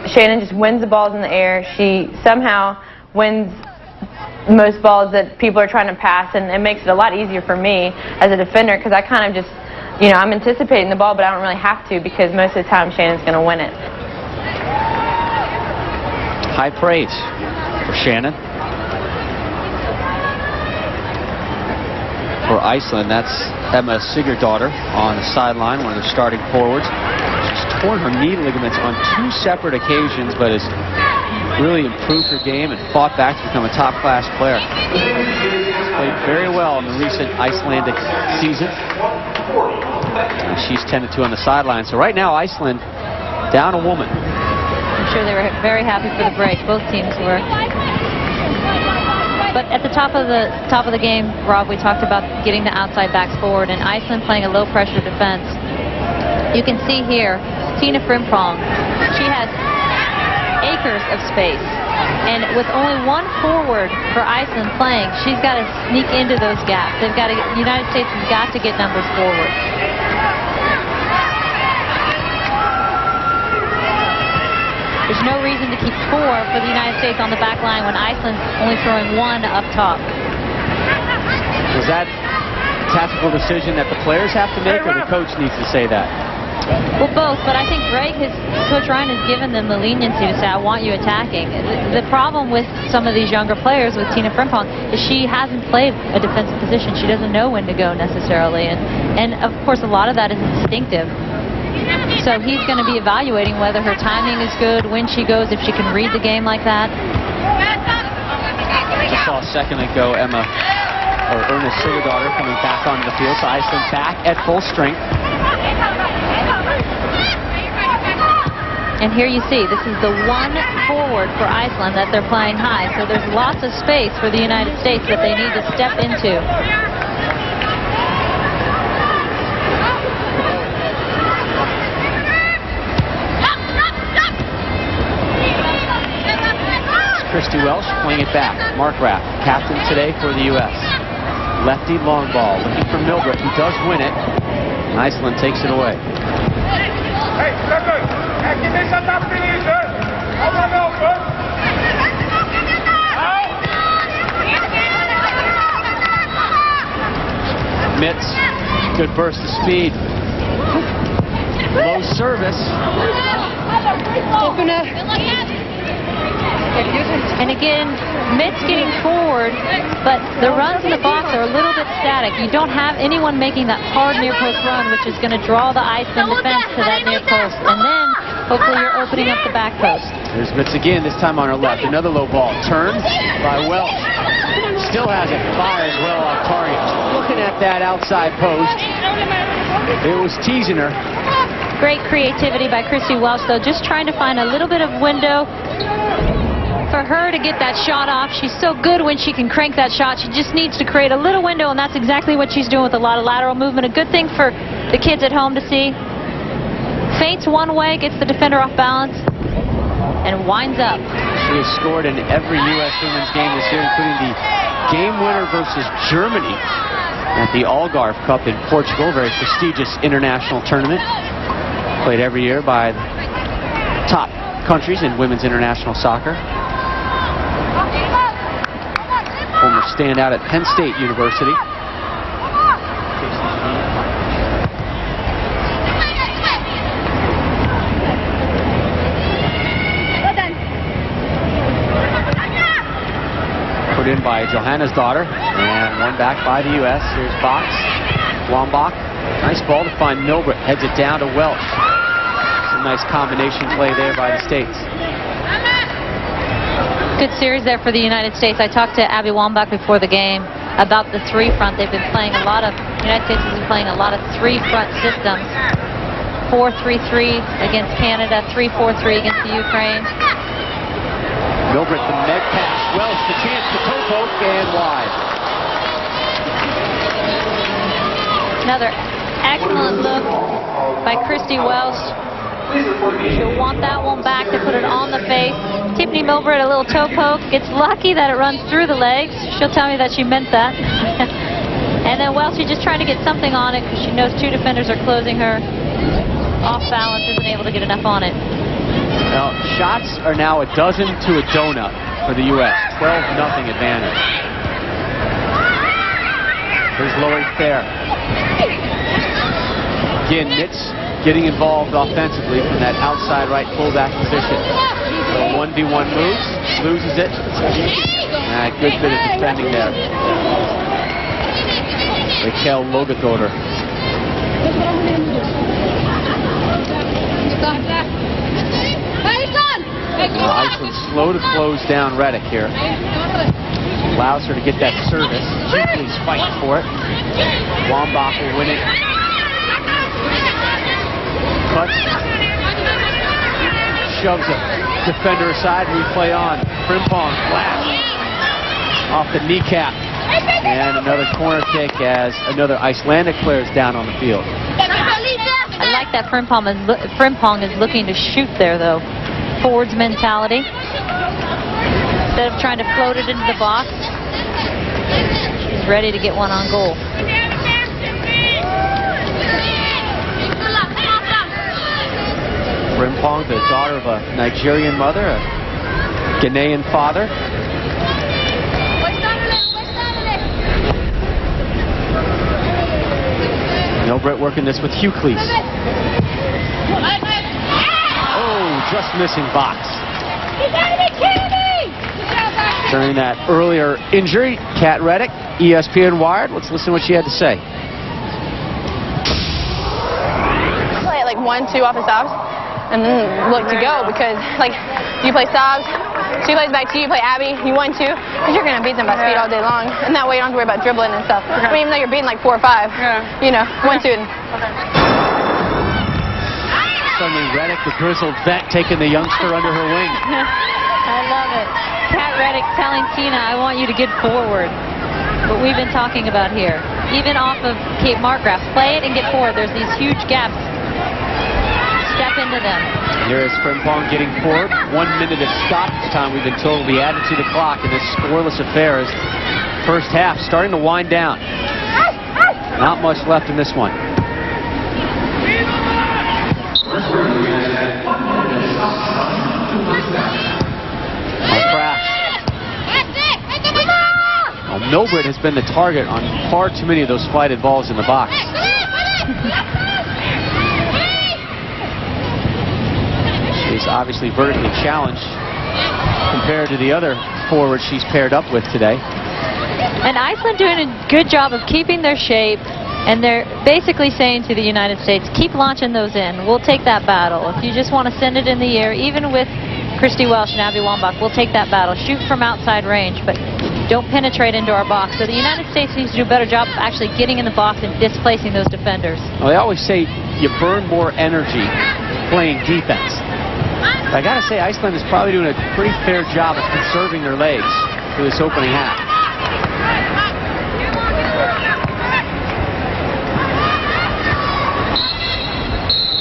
Shannon just wins the balls in the air. She somehow wins most balls that people are trying to pass, and it makes it a lot easier for me as a defender because I kind of just, you know, I'm anticipating the ball, but I don't really have to because most of the time Shannon's going to win it. High praise for Shannon. For Iceland, that's Emma Sigurdardottir on the sideline, one of their starting forwards. She's torn her knee ligaments on 2 separate occasions, but has really improved her game and fought back to become a top-class player. She's played very well in the recent Icelandic season. And she's tended to on the sideline. So right now, Iceland down a woman. I'm sure they were very happy for the break. Both teams were. But at the top of the game, Rob, we talked about getting the outside backs forward, and Iceland playing a low-pressure defense. You can see here, Tina Frimpong, she has acres of space, and with only one forward for Iceland playing, she's got to sneak into those gaps. They've got to. The United States has got to get numbers forward. There's no reason to keep 4 for the United States on the back line when Iceland's only throwing 1 up top. Was that a tactical decision that the players have to make, or the coach needs to say that? Well, both, but I think Coach Ryan has given them the leniency to say, I want you attacking. The problem with some of these younger players, with Tina Frimpong, is she hasn't played a defensive position. She doesn't know when to go necessarily, and of course a lot of that is instinctive. So he's going to be evaluating whether her timing is good, when she goes, if she can read the game like that. Just saw a second ago Emma Sigurdardottir coming back onto the field, so Iceland back at full strength. And here you see, this is the one forward for Iceland that they're playing high, so there's lots of space for the United States that they need to step into. Christy Welsh playing it back. Mark Rapp, captain today for the U.S. Lefty long ball, looking for Milbert, who does win it. And Iceland takes it away. Mitz, good burst of speed. Low service. And again, Mitz getting forward, but the runs in the box are a little bit static. You don't have anyone making that hard near-post run, which is going to draw the Iceland defense to that near post. And then, hopefully, you're opening up the back post. There's Mitz again, this time on her left. Another low ball. Turned by Welsh. Still has it. Fires well off target. Looking at that outside post. It was teasing her. Great creativity by Christy Welsh, though, just trying to find a little bit of window for her to get that shot off. She's so good when she can crank that shot. She just needs to create a little window, and that's exactly what she's doing with a lot of lateral movement. A good thing for the kids at home to see. Feints one way, gets the defender off balance, and winds up. She has scored in every U.S. women's game this year, including the game winner versus Germany at the Algarve Cup in Portugal, very prestigious international tournament. Played every year by the top countries in women's international soccer. Former standout at Penn State University. Put in by Johanna's daughter, and one back by the U.S. Here's Box. Wambach. Nice ball to find Milbert. Heads it down to Welsh. Some nice combination play there by the States. Good series there for the United States. I talked to Abby Wambach before the game about the 3-front. They've been playing a lot of, United States has been playing a lot of 3-front systems. 4-3-3 against Canada, 3-4-3 against the Ukraine. Milbert, the med pass. Welsh, the chance to toe poke, and wide. Another excellent look by Christy Welsh. She'll want that one back to put it on the face. Tiffany Brittany Milbert a little toe poke. Gets lucky that it runs through the legs. She'll tell me that she meant that. And then Welsh, she's just trying to get something on it because she knows two defenders are closing her. Off balance, isn't able to get enough on it. Well, shots are now 12 to a donut for the U.S. 12-0 advantage. Here's Lori Fair. Again, Nitz getting involved offensively from that outside right fullback position. So 1v1 moves, loses it. Good bit of defending there. Raquel Logathoder. Iceland slow to close down Reddick here. Allows her to get that service. Hughley's fighting for it. Wambach will win it. Cuts. Shoves a defender aside. Replay on. Frimpong flash. Off the kneecap. And another corner kick as another Icelandic player is down on the field. I like that Frimpong is looking to shoot there, though. Forwards mentality. Instead of trying to float it into the box, she's ready to get one on goal. Frimpong, the daughter of a Nigerian mother, a Ghanaian father. Milbert working this with Hughley. Just missing box. During that earlier injury, Kat Reddick, ESPN Wired. Let's listen to what she had to say. Play like 1-2 off the stops, and then look to go because like you play stops, she plays back to you, play Abby, you 1-2, because you're gonna beat them by speed all day long, and that way you don't have to worry about dribbling and stuff. I mean, even though you're beating like 4 or 5, you know, 1-2. Suddenly Reddick, the grizzled vet, taking the youngster under her wing. I love it. Kat Reddick telling Tina, I want you to get forward. What we've been talking about here. Even off of Kate Markgraf, play it and get forward. There's these huge gaps. Step into them. Here is Frimpong getting forward. 1 minute of stoppage time, we've been told, will be added to the clock in this scoreless affair as first half starting to wind down. Not much left in this one. Well, Milbert has been the target on far too many of those flighted balls in the box. She's obviously vertically challenged compared to the other forwards she's paired up with today. And Iceland doing a good job of keeping their shape, and they're basically saying to the United States, keep launching those in. We'll take that battle. If you just want to send it in the air, even with Christy Welsh and Abby Wambach, we'll take that battle. Shoot from outside range, but don't penetrate into our box. So the United States needs to do a better job of actually getting in the box and displacing those defenders. Well, they always say you burn more energy playing defense. But I got to say, Iceland is probably doing a pretty fair job of conserving their legs for this opening half.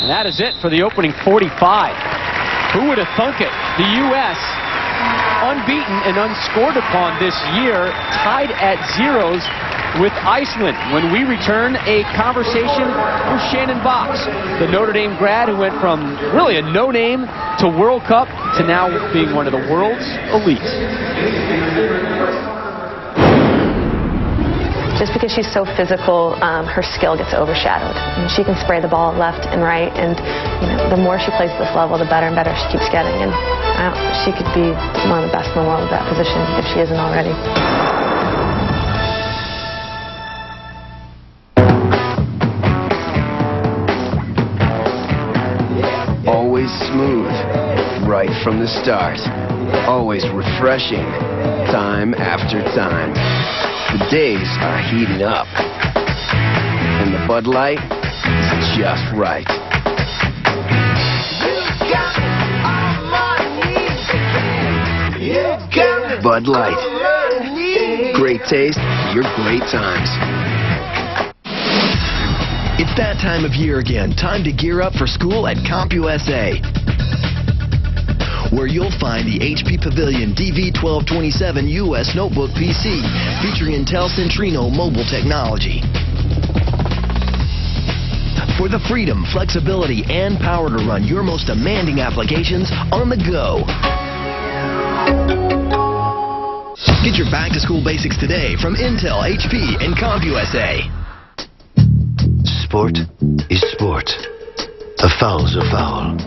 And that is it for the opening 45. Who would have thunk it? The U.S. unbeaten and unscored upon this year, tied at zeros with Iceland. When we return, a conversation with Shannon Box, the Notre Dame grad who went from really a no-name to World Cup to now being one of the world's elite. Just because she's so physical, her skill gets overshadowed. I mean, she can spray the ball left and right, and you know, the more she plays at this level, the better and better she keeps getting. And she could be one of the best in the world at that position if she isn't already. Always smooth, right from the start. Always refreshing, time after time. The days are heating up, and the Bud Light is just right. Bud Light. Great taste, your great times. It's that time of year again. Time to gear up for school at CompUSA. where you'll find the HP Pavilion DV1227 US Notebook PC featuring Intel Centrino mobile technology. For the freedom, flexibility, and power to run your most demanding applications on the go. Get your back-to-school basics today from Intel, HP, and CompUSA. Sport is sport. A foul's a foul.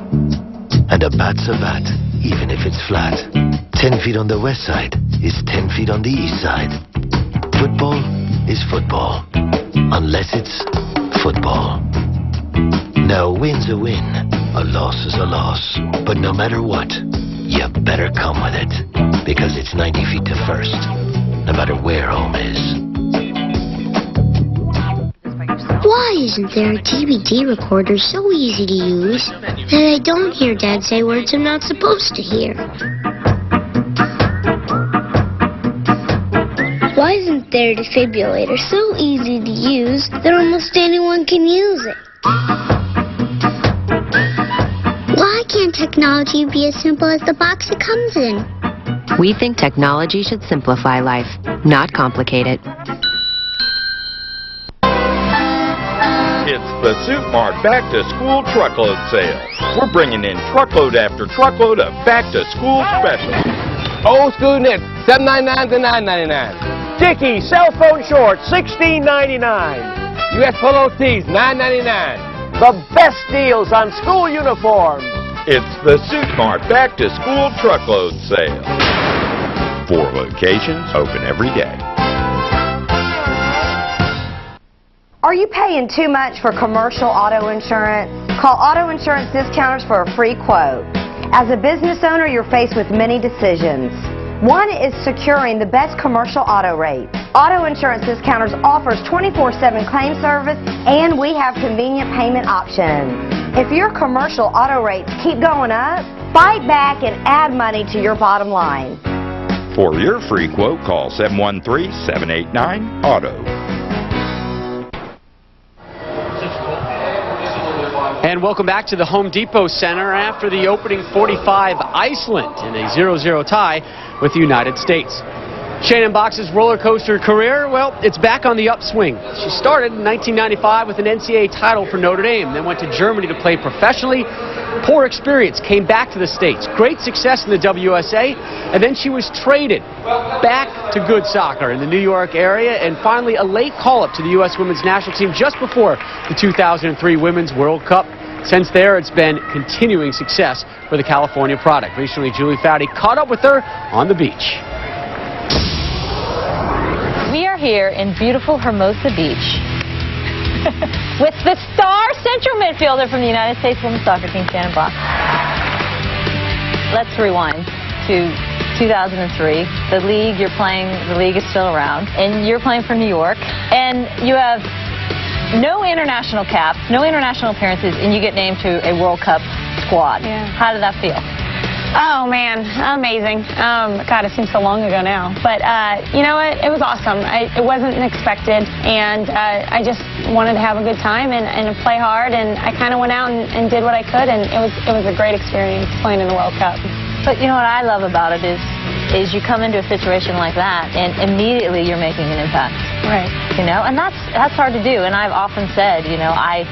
And a bat's a bat, even if it's flat. 10 feet on the west side is 10 feet on the east side. Football is football. Unless it's football. Now, a win's a win. A loss is a loss. But no matter what, you better come with it. Because it's 90 feet to first, no matter where home is. Why isn't there a DVD recorder so easy to use that I don't hear Dad say words I'm not supposed to hear? Why isn't there a defibrillator so easy to use that almost anyone can use it? Why can't technology be as simple as the box it comes in? We think technology should simplify life, not complicate it. It's the Suit Mart Back to School Truckload Sale. We're bringing in truckload after truckload of back to school specials. Old school knits, $7.99 to $9.99. Dickies cell phone shorts, $16.99. U.S. Polo tees, $9.99. The best deals on school uniforms. It's the Suit Mart Back to School Truckload Sale. 4 locations, open every day. Are you paying too much for commercial auto insurance? Call Auto Insurance Discounters for a free quote. As a business owner, you're faced with many decisions. One is securing the best commercial auto rate. Auto Insurance Discounters offers 24/7 claim service, and we have convenient payment options. If your commercial auto rates keep going up, fight back and add money to your bottom line. For your free quote, call 713-789-AUTO. And welcome back to the Home Depot Center after the opening 45, Iceland in a 0-0 tie with the United States. Shannon Boxx's roller coaster career, well, it's back on the upswing. She started in 1995 with an NCAA title for Notre Dame, then went to Germany to play professionally. Poor experience, came back to the States. Great success in the WSA, and then she was traded back to good soccer in the New York area, and finally a late call-up to the U.S. women's national team just before the 2003 Women's World Cup. Since there, it's been continuing success for the California product. Recently, Julie Foudy caught up with her on the beach. We are here in beautiful Hermosa Beach with the star central midfielder from the United States women's soccer team, Shannon Boxx. Let's rewind to 2003. The league you're playing, the league is still around, and you're playing for New York, and you have no international caps, no international appearances, and you get named to a World Cup squad. Yeah. How did that feel? Oh, man, amazing. God, it seems so long ago now. But you know what? It was awesome. It wasn't expected, and I just wanted to have a good time and play hard, and I kind of went out and did what I could, and it was a great experience playing in the World Cup. But you know what I love about it is you come into a situation like that, and immediately you're making an impact. Right. You know, and that's hard to do. And I've often said, you know, I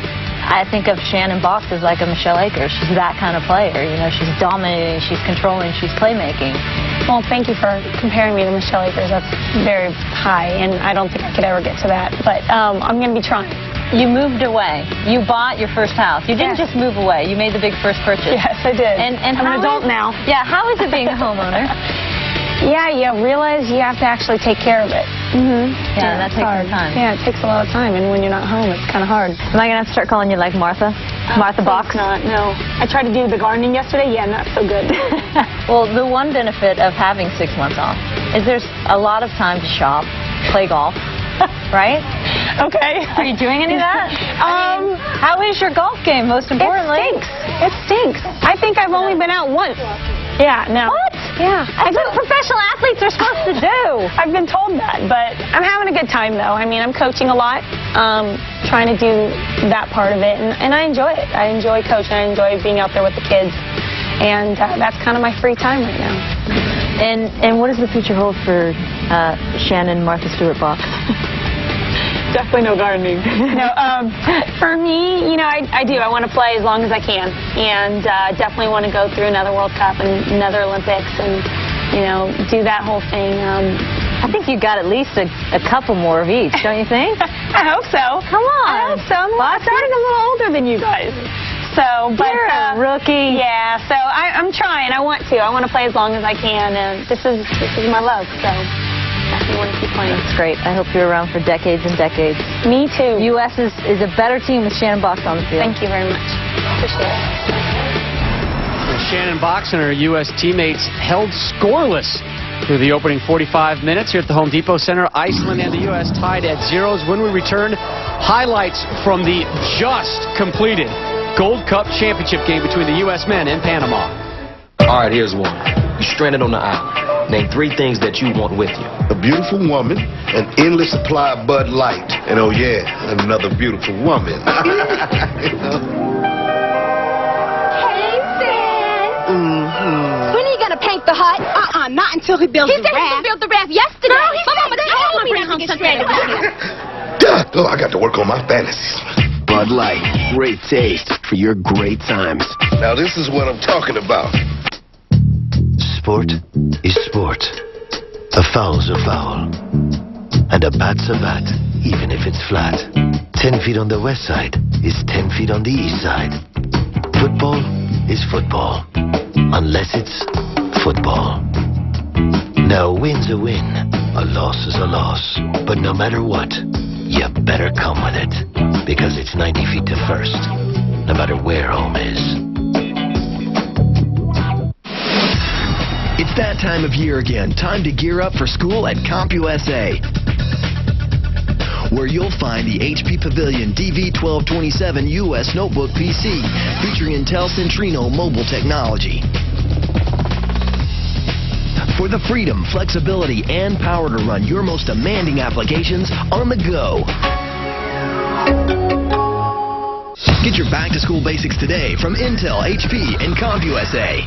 think of Shannon Boxx as like a Michelle Akers. She's that kind of player. You know, she's dominating, she's controlling, she's playmaking. Well, thank you for comparing me to Michelle Akers. That's very high, and I don't think I could ever get to that. But I'm going to be trying. You moved away. You bought your first house. You didn't just move away. You made the big first purchase. Yes, I did. And I'm an adult now. Yeah, how is it being a homeowner? Yeah, you realize you have to actually take care of it. Yeah, that takes some time. Yeah, it takes a lot of time, and when you're not home, it's kind of hard. Am I going to have to start calling you like Martha? Martha Boxx? Not, no. I tried to do the gardening yesterday. Yeah, not so good. Well, the one benefit of having 6 months off is there's a lot of time to shop, play golf, right? Okay. Are you doing any of that? How is your golf game, most importantly? It stinks. I think I've only been out once. Yeah, no. What? Yeah. That's what professional athletes are supposed to do. I've been told that, but I'm having a good time, though. I mean, I'm coaching a lot, trying to do that part of it, and I enjoy it. I enjoy coaching. I enjoy being out there with the kids And that's kind of my free time right now. And what does the future hold for Shannon Martha Stewart Bach? Definitely no gardening. No, for me, I do. I want to play as long as I can, and definitely want to go through another World Cup and another Olympics, and do that whole thing. I think you got at least a couple more of each, don't you think? I hope so. Come on. I hope so. I'm starting a little older than you guys. So, but you're a rookie. Yeah. So I'm trying. I want to. I want to play as long as I can, and this is my love. So. I want to keep playing. That's great. I hope you're around for decades and decades. Me too. U.S. is a better team with Shannon Bach on the field. Thank you very much. Appreciate it. Well, Shannon Bach and her U.S. teammates held scoreless through the opening 45 minutes here at the Home Depot Center. Iceland and the U.S. tied at zeros. When we return, highlights from the just completed Gold Cup championship game between the U.S. men and Panama. All right, here's one. You're stranded on the island. Name 3 things that you want with you. A beautiful woman, an endless supply of Bud Light, and oh yeah, another beautiful woman. Hey, Sam. When are you gonna paint the hut? Not until he builds the raft. He said he was gonna build the raft yesterday. Girl, my mama told me not to get stranded with you. Oh, I got to work on my fantasies. Bud Light, great taste for your great times. Now this is what I'm talking about. Sport is sport. A foul's a foul. And a bat's a bat, even if it's flat. 10 feet on the west side is 10 feet on the east side. Football is football. Unless it's football. Now a win's a win, a loss is a loss. But no matter what, you better come with it. Because it's 90 feet to first, no matter where home is. It's that time of year again. Time to gear up for school at CompUSA, where you'll find the HP Pavilion DV1227 US Notebook PC featuring Intel Centrino mobile technology. For the freedom, flexibility, and power to run your most demanding applications on the go. Get your back-to-school basics today from Intel, HP, and CompUSA.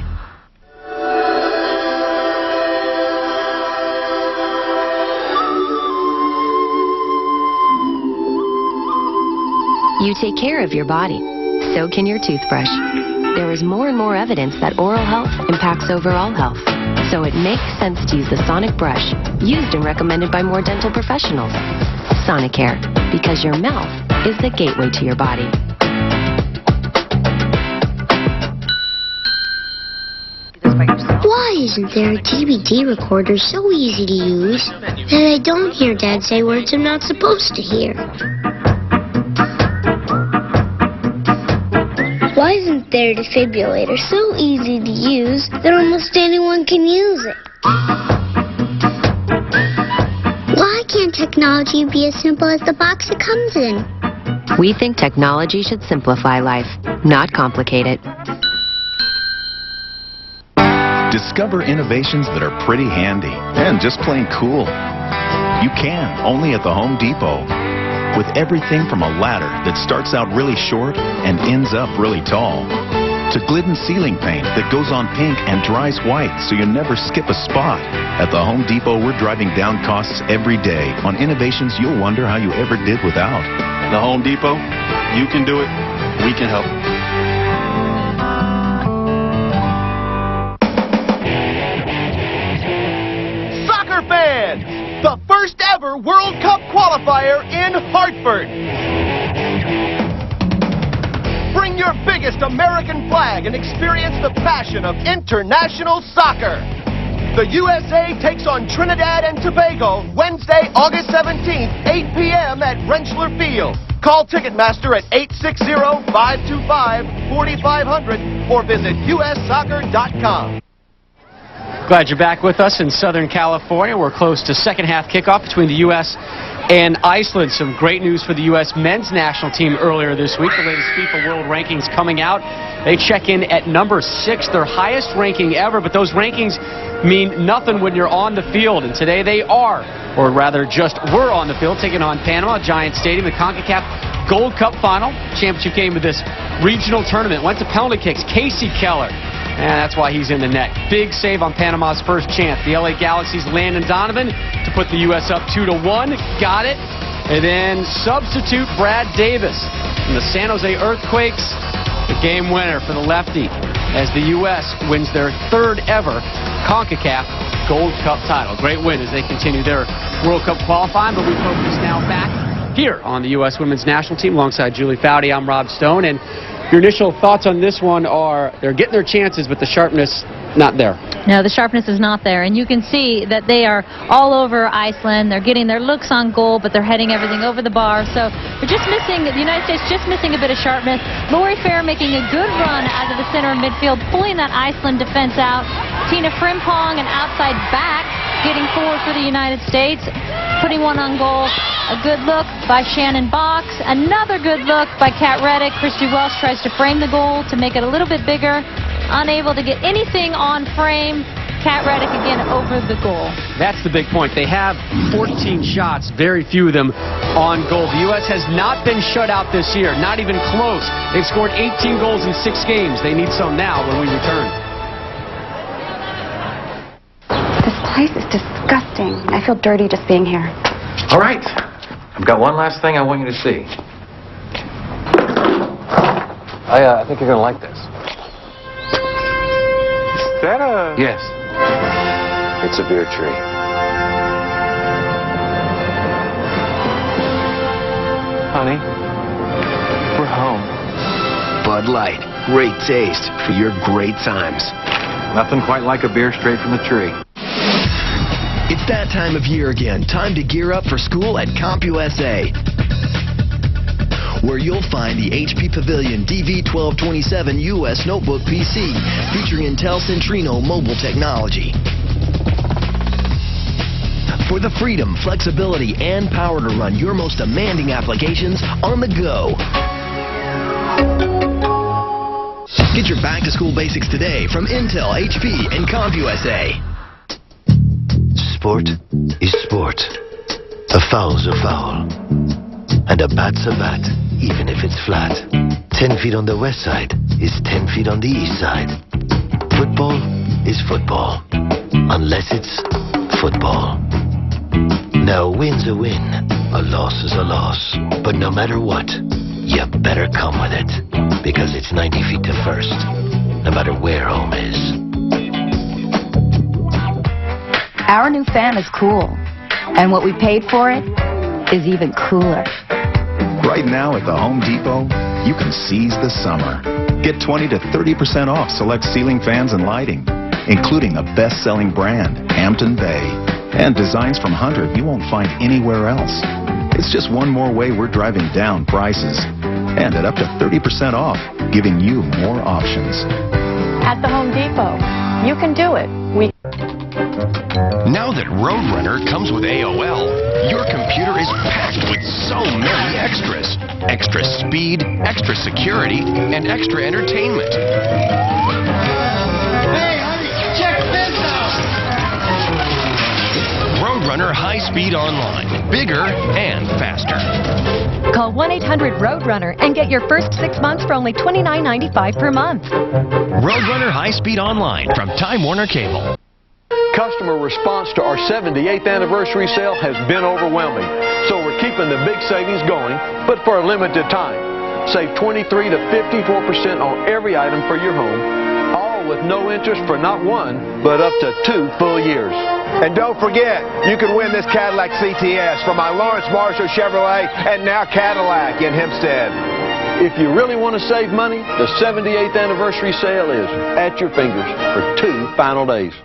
You take care of your body. So can your toothbrush. There is more and more evidence that oral health impacts overall health. So it makes sense to use the Sonic brush, used and recommended by more dental professionals. Sonicare, because your mouth is the gateway to your body. Why isn't there a DVD recorder so easy to use that I don't hear Dad say words I'm not supposed to hear? Why isn't there a defibrillator so easy to use that almost anyone can use it? Why can't technology be as simple as the box it comes in? We think technology should simplify life, not complicate it. Discover innovations that are pretty handy and just plain cool. You can, only at the Home Depot. With everything from a ladder that starts out really short and ends up really tall, to Glidden ceiling paint that goes on pink and dries white so you never skip a spot. At the Home Depot, we're driving down costs every day on innovations you'll wonder how you ever did without. The Home Depot, you can do it, we can help. Soccer fans, the first ever World Cup qualifier in Hartford. Bring your biggest American flag and experience the passion of international soccer. The USA takes on Trinidad and Tobago Wednesday, August 17th, 8 p.m. at Rentschler Field. Call Ticketmaster at 860-525-4500 or visit ussoccer.com. Glad you're back with us in Southern California. We're close to second half kickoff between the U.S. and Iceland. Some great news for the U.S. men's national team earlier this week. The latest FIFA World Rankings coming out. They check in at number 6, their highest ranking ever, but those rankings mean nothing when you're on the field, and today they are, or rather just were on the field, taking on Panama, Giant Stadium, the CONCACAF Gold Cup final. Championship game of this regional tournament went to penalty kicks. Casey Keller And that's why he's in the net. Big save on Panama's first chance. The LA Galaxy's Landon Donovan to put the U.S. up 2-1. Got it. And then substitute Brad Davis from the San Jose Earthquakes. The game winner for the lefty as the U.S. wins their third ever CONCACAF Gold Cup title. Great win as they continue their World Cup qualifying, but we focus now back here on the U.S. Women's National Team alongside Julie Foudy. I'm Rob Stone, and your initial thoughts on this one are they're getting their chances, but the sharpness not there. No, the sharpness is not there, and you can see that they are all over Iceland. They're getting their looks on goal, but they're heading everything over the bar. So they're just missing, the United States just missing a bit of sharpness. Lori Fair making a good run out of the center of midfield, pulling that Iceland defense out. Tina Frimpong, an outside back, getting forward for the United States, putting one on goal. A good look by Shannon Box. Another good look by Kat Reddick. Christy Welsh tries to frame the goal to make it a little bit bigger. Unable to get anything on frame. Kat Reddick again over the goal. That's the big point. They have 14 shots, very few of them on goal. The U.S. has not been shut out this year, not even close. They've scored 18 goals in 6 games. They need some now when we return. This place is disgusting. I feel dirty just being here. All right. I've got one last thing I want you to see. I think you're going to like this. Is that a... Yes. It's a beer tree. Honey, we're home. Bud Light. Great taste for your great times. Nothing quite like a beer straight from the tree. It's that time of year again. Time to gear up for school at CompUSA, where you'll find the HP Pavilion DV1227 US Notebook PC featuring Intel Centrino mobile technology. For the freedom, flexibility, and power to run your most demanding applications on the go. Get your back-to-school basics today from Intel, HP, and CompUSA. Sport is sport. A foul's a foul. And a bat's a bat, even if it's flat. 10 feet on the west side is 10 feet on the east side. Football is football, unless it's football. Now a win's a win, a loss is a loss. But no matter what, you better come with it, because it's 90 feet to first, no matter where home is. Our new fan is cool, and what we paid for it is even cooler. Right now at the Home Depot, you can seize the summer. Get 20 to 30% off select ceiling fans and lighting, including the best-selling brand, Hampton Bay, and designs from Hunter you won't find anywhere else. It's just one more way we're driving down prices, and at up to 30% off, giving you more options. At the Home Depot, you can do it. Now that Roadrunner comes with AOL, your computer is packed with so many extras. Extra speed, extra security, and extra entertainment. Hey, honey, check this out! Roadrunner High-Speed Online. Bigger and faster. Call 1-800-ROADRUNNER and get your first 6 months for only $29.95 per month. Roadrunner High-Speed Online from Time Warner Cable. Customer response to our 78th anniversary sale has been overwhelming, so we're keeping the big savings going, but for a limited time. Save 23 to 54% on every item for your home, all with no interest for not 1, but up to 2 full years. And don't forget, you can win this Cadillac CTS from my Lawrence Marshall Chevrolet and now Cadillac in Hempstead. If you really want to save money, the 78th anniversary sale is at your fingers for 2 final days.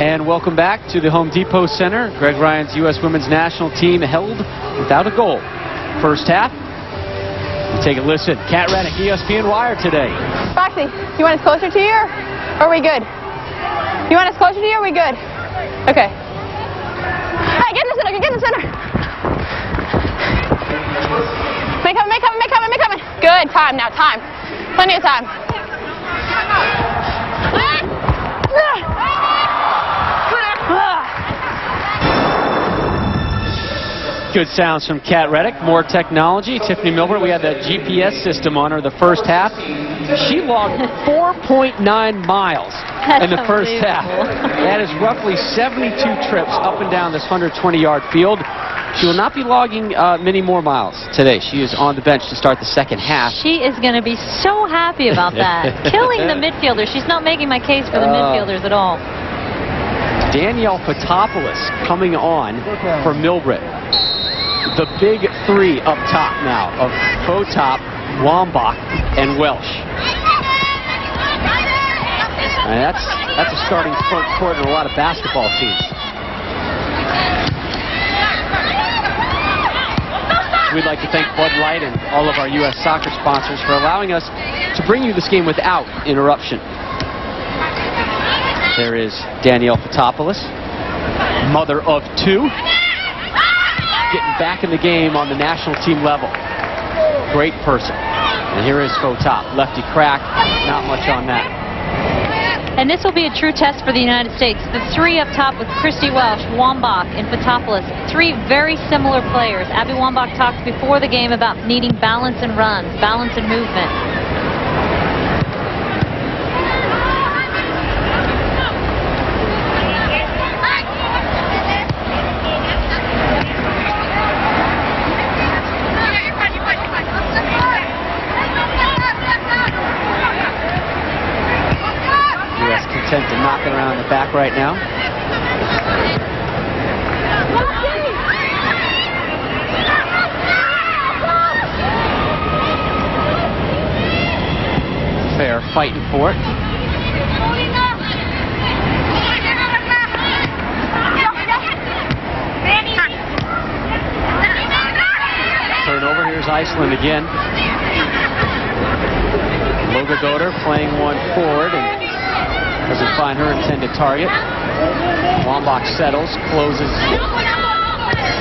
And welcome back to the Home Depot Center. Greg Ryan's U.S. Women's National Team held without a goal. First half. We'll take a listen. Kat Reddick, ESPN Wire today. Foxy, you want us closer to you, or are we good? You want us closer to you, or are we good? Okay. All right, get in the center, get in the center. Make coming, make coming, make coming, make coming. Good, time now, time. Plenty of time. Good sounds from Kat Reddick. More technology. Tiffany Milburn, we had that GPS system on her the first half. She logged 4.9 miles in the first half. That is roughly 72 trips up and down this 120-yard field. She will not be logging many more miles today. She is on the bench to start the second half. She is going to be so happy about that. Killing the midfielders. She's not making my case for the midfielders at all. Danielle Fotopoulos coming on for Milbrit. The big three up top now of Fotop, Wambach, and Welsh. And that's a starting front court in a lot of basketball teams. We'd like to thank Bud Light and all of our U.S. soccer sponsors for allowing us to bring you this game without interruption. There is Danielle Fotopoulos, mother of two, getting back in the game on the national team level. Great person. And here is Fotop, lefty crack, not much on that. And this will be a true test for the United States. The three up top with Christy Welsh, Wambach, and Fotopoulos. Three very similar players. Abby Wambach talked before the game about needing balance and runs, balance and movement. Content to knock it around the back right now. Fair fighting for it. Turnover. Here's Iceland again. Logadodder playing one forward and doesn't find her intended target. Wambach settles, closes,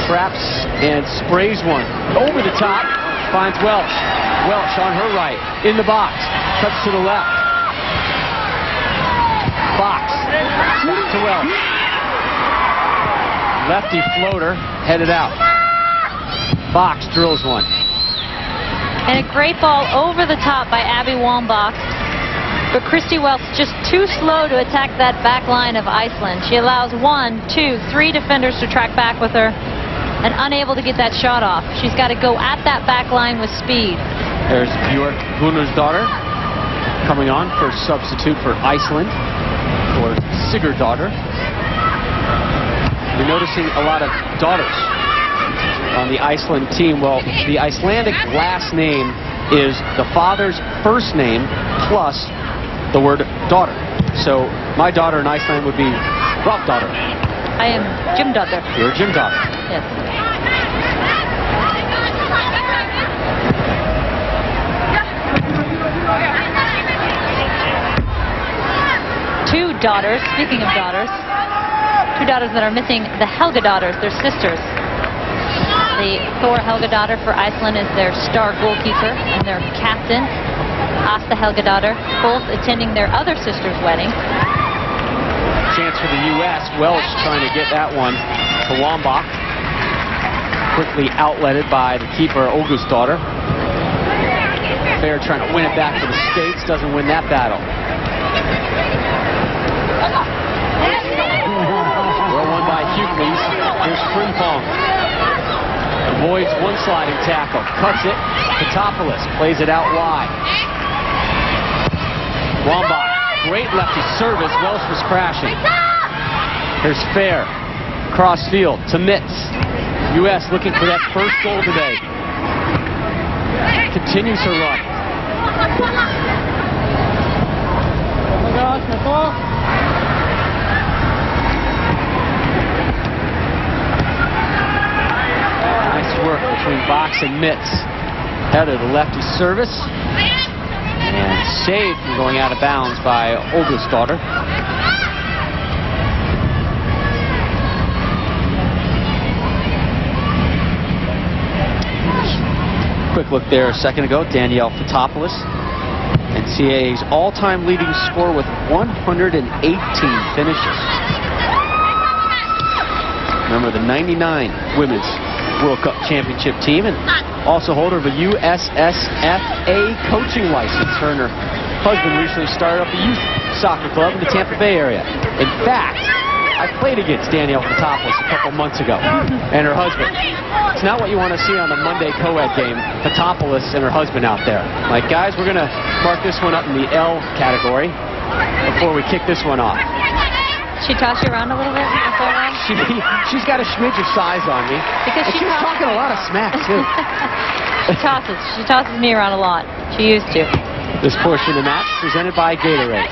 traps, and sprays one. Over the top, finds Welsh. Welsh on her right, in the box, cuts to the left. Box, back to Welsh. Lefty floater, headed out. Box drills one. And a great ball over the top by Abby Wambach. But Christy Welsh just too slow to attack that back line of Iceland. She allows 1, 2, 3 defenders to track back with her and unable to get that shot off. She's got to go at that back line with speed. There's Björk Gunnarsdottir coming on for substitute for Iceland for Sigurdardottir. You're noticing a lot of daughters on the Iceland team. Well, the Icelandic last name is the father's first name plus the word daughter. So my daughter in Iceland would be Ralph-daughter. I am Jim-daughter. You're Jim-daughter. Yes. Two daughters, speaking of daughters, two daughters that are missing the Helga-daughters, their sisters. The Thor Helga-daughter for Iceland is their star goalkeeper and their captain. Asta Helga-daughter, both attending their other sister's wedding. Chance for the U.S. Welsh trying to get that one to Wambach. Quickly outletted by the keeper, Augustdottir. Fair trying to win it back for the States, doesn't win that battle. Well won by Hughley's. Here's Frimpong. Avoids one sliding tackle, cuts it. Fotopoulos plays it out wide. Wambach, great lefty service. Welsh was crashing. Here's Fair, cross field to Mitz. U.S. looking for that first goal today. Continues her run. Nice work between Box and Mitz. Header, the lefty service. And saved from going out of bounds by Augustdottir. Quick look there a second ago, Danielle Fotopoulos. NCAA's all-time leading scorer with 118 finishes. Remember the 99 women's World Cup championship team and also holder of a USSFA coaching license. Her and her husband recently started up a youth soccer club in the Tampa Bay area. In fact, I played against Danielle Fotopoulos a couple months ago and her husband. It's not what you want to see on a Monday co-ed game, Fotopoulos and her husband out there. Like, guys, we're going to mark this one up in the L category before we kick this one off. She tossed you around a little bit? She's got a smidge of size on me. Because she's talking a lot of smack, too. She tosses me around a lot. She used to. This portion of the match presented by Gatorade.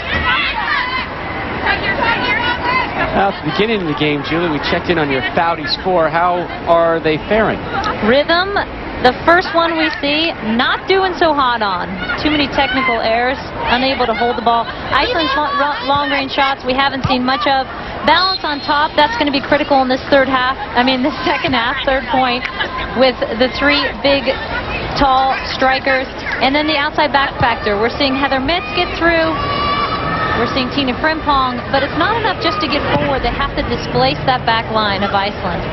At the beginning of the game, Julie, we checked in on your Foudy score. How are they faring? Rhythm, the first one we see, not doing so hot on. Too many technical errors, unable to hold the ball. Iceland's long-range shots we haven't seen much of. Balance on top, that's going to be critical in this second half, third point, with the three big, tall strikers. And then the outside back factor. We're seeing Heather Mitz get through. We're seeing Tina Frimpong, but it's not enough just to get forward. They have to displace that back line of Iceland.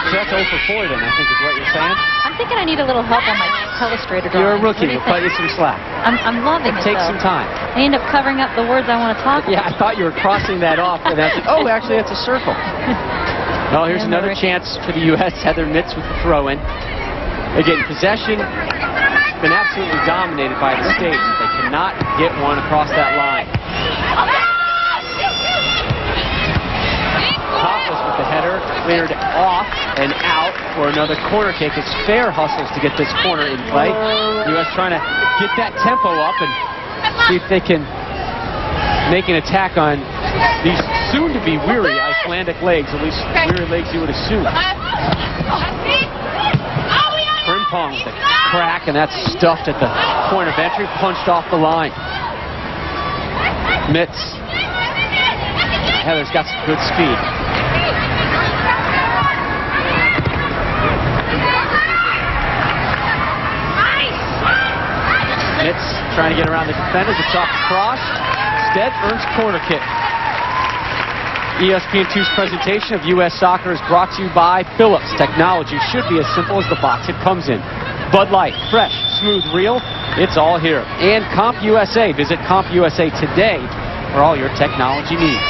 So that's 0 for 4 then, I think is what you're saying? I'm thinking I need a little help on my Telestrator drawing. You're a rookie. We'll cut you some slack. I'm loving it, Take some time. I end up covering up the words I want to talk about. Yeah, I thought you were crossing that off. And I said, oh, actually, that's a circle. Well, here's another chance for the U.S. Heather Mitz with the throw-in. Again, possession has been absolutely dominated by the States. They cannot get one across that line. Topless with the header, cleared off and out for another corner kick. It's fair hustles to get this corner in play. The U.S. trying to get that tempo up and see if they can make an attack on these soon-to-be weary Icelandic legs, at least weary legs you would assume. Frimpong with the crack, and that's stuffed at the point of entry, punched off the line. Mitz. Heather's got some good speed. Mitz trying to get around the defenders. It's off the cross. Instead, earns corner kick. ESPN2's presentation of U.S. Soccer is brought to you by Philips. Technology should be as simple as the box it comes in. Bud Light, fresh, smooth, real, it's all here. And CompUSA. Visit CompUSA today for all your technology needs.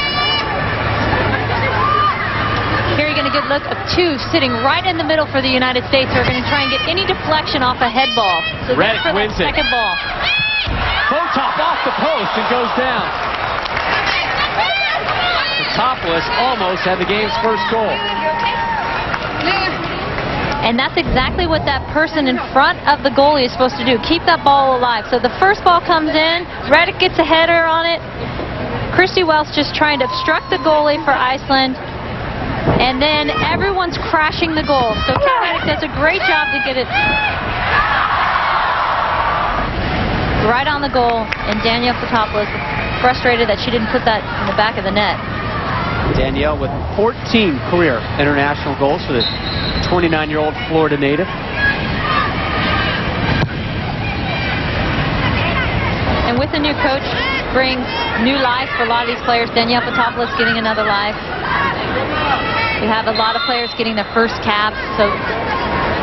Here you get a good look of two sitting right in the middle for the United States who are going to try and get any deflection off a head ball. So Reddick wins it. Second ball. Top off the post and goes down. Topless almost had the game's first goal. And that's exactly what that person in front of the goalie is supposed to do. Keep that ball alive. So the first ball comes in. Reddick gets a header on it. Christy Welsh just trying to obstruct the goalie for Iceland. And then everyone's crashing the goal. So Kat Reddick does a great job to get it right on the goal. And Danielle Fotopoulos frustrated that she didn't put that in the back of the net. Danielle with 14 career international goals for the 29-year-old Florida native. And with the new coach brings new life for a lot of these players. Danielle Fotopoulos getting another life. We have a lot of players getting their first caps. So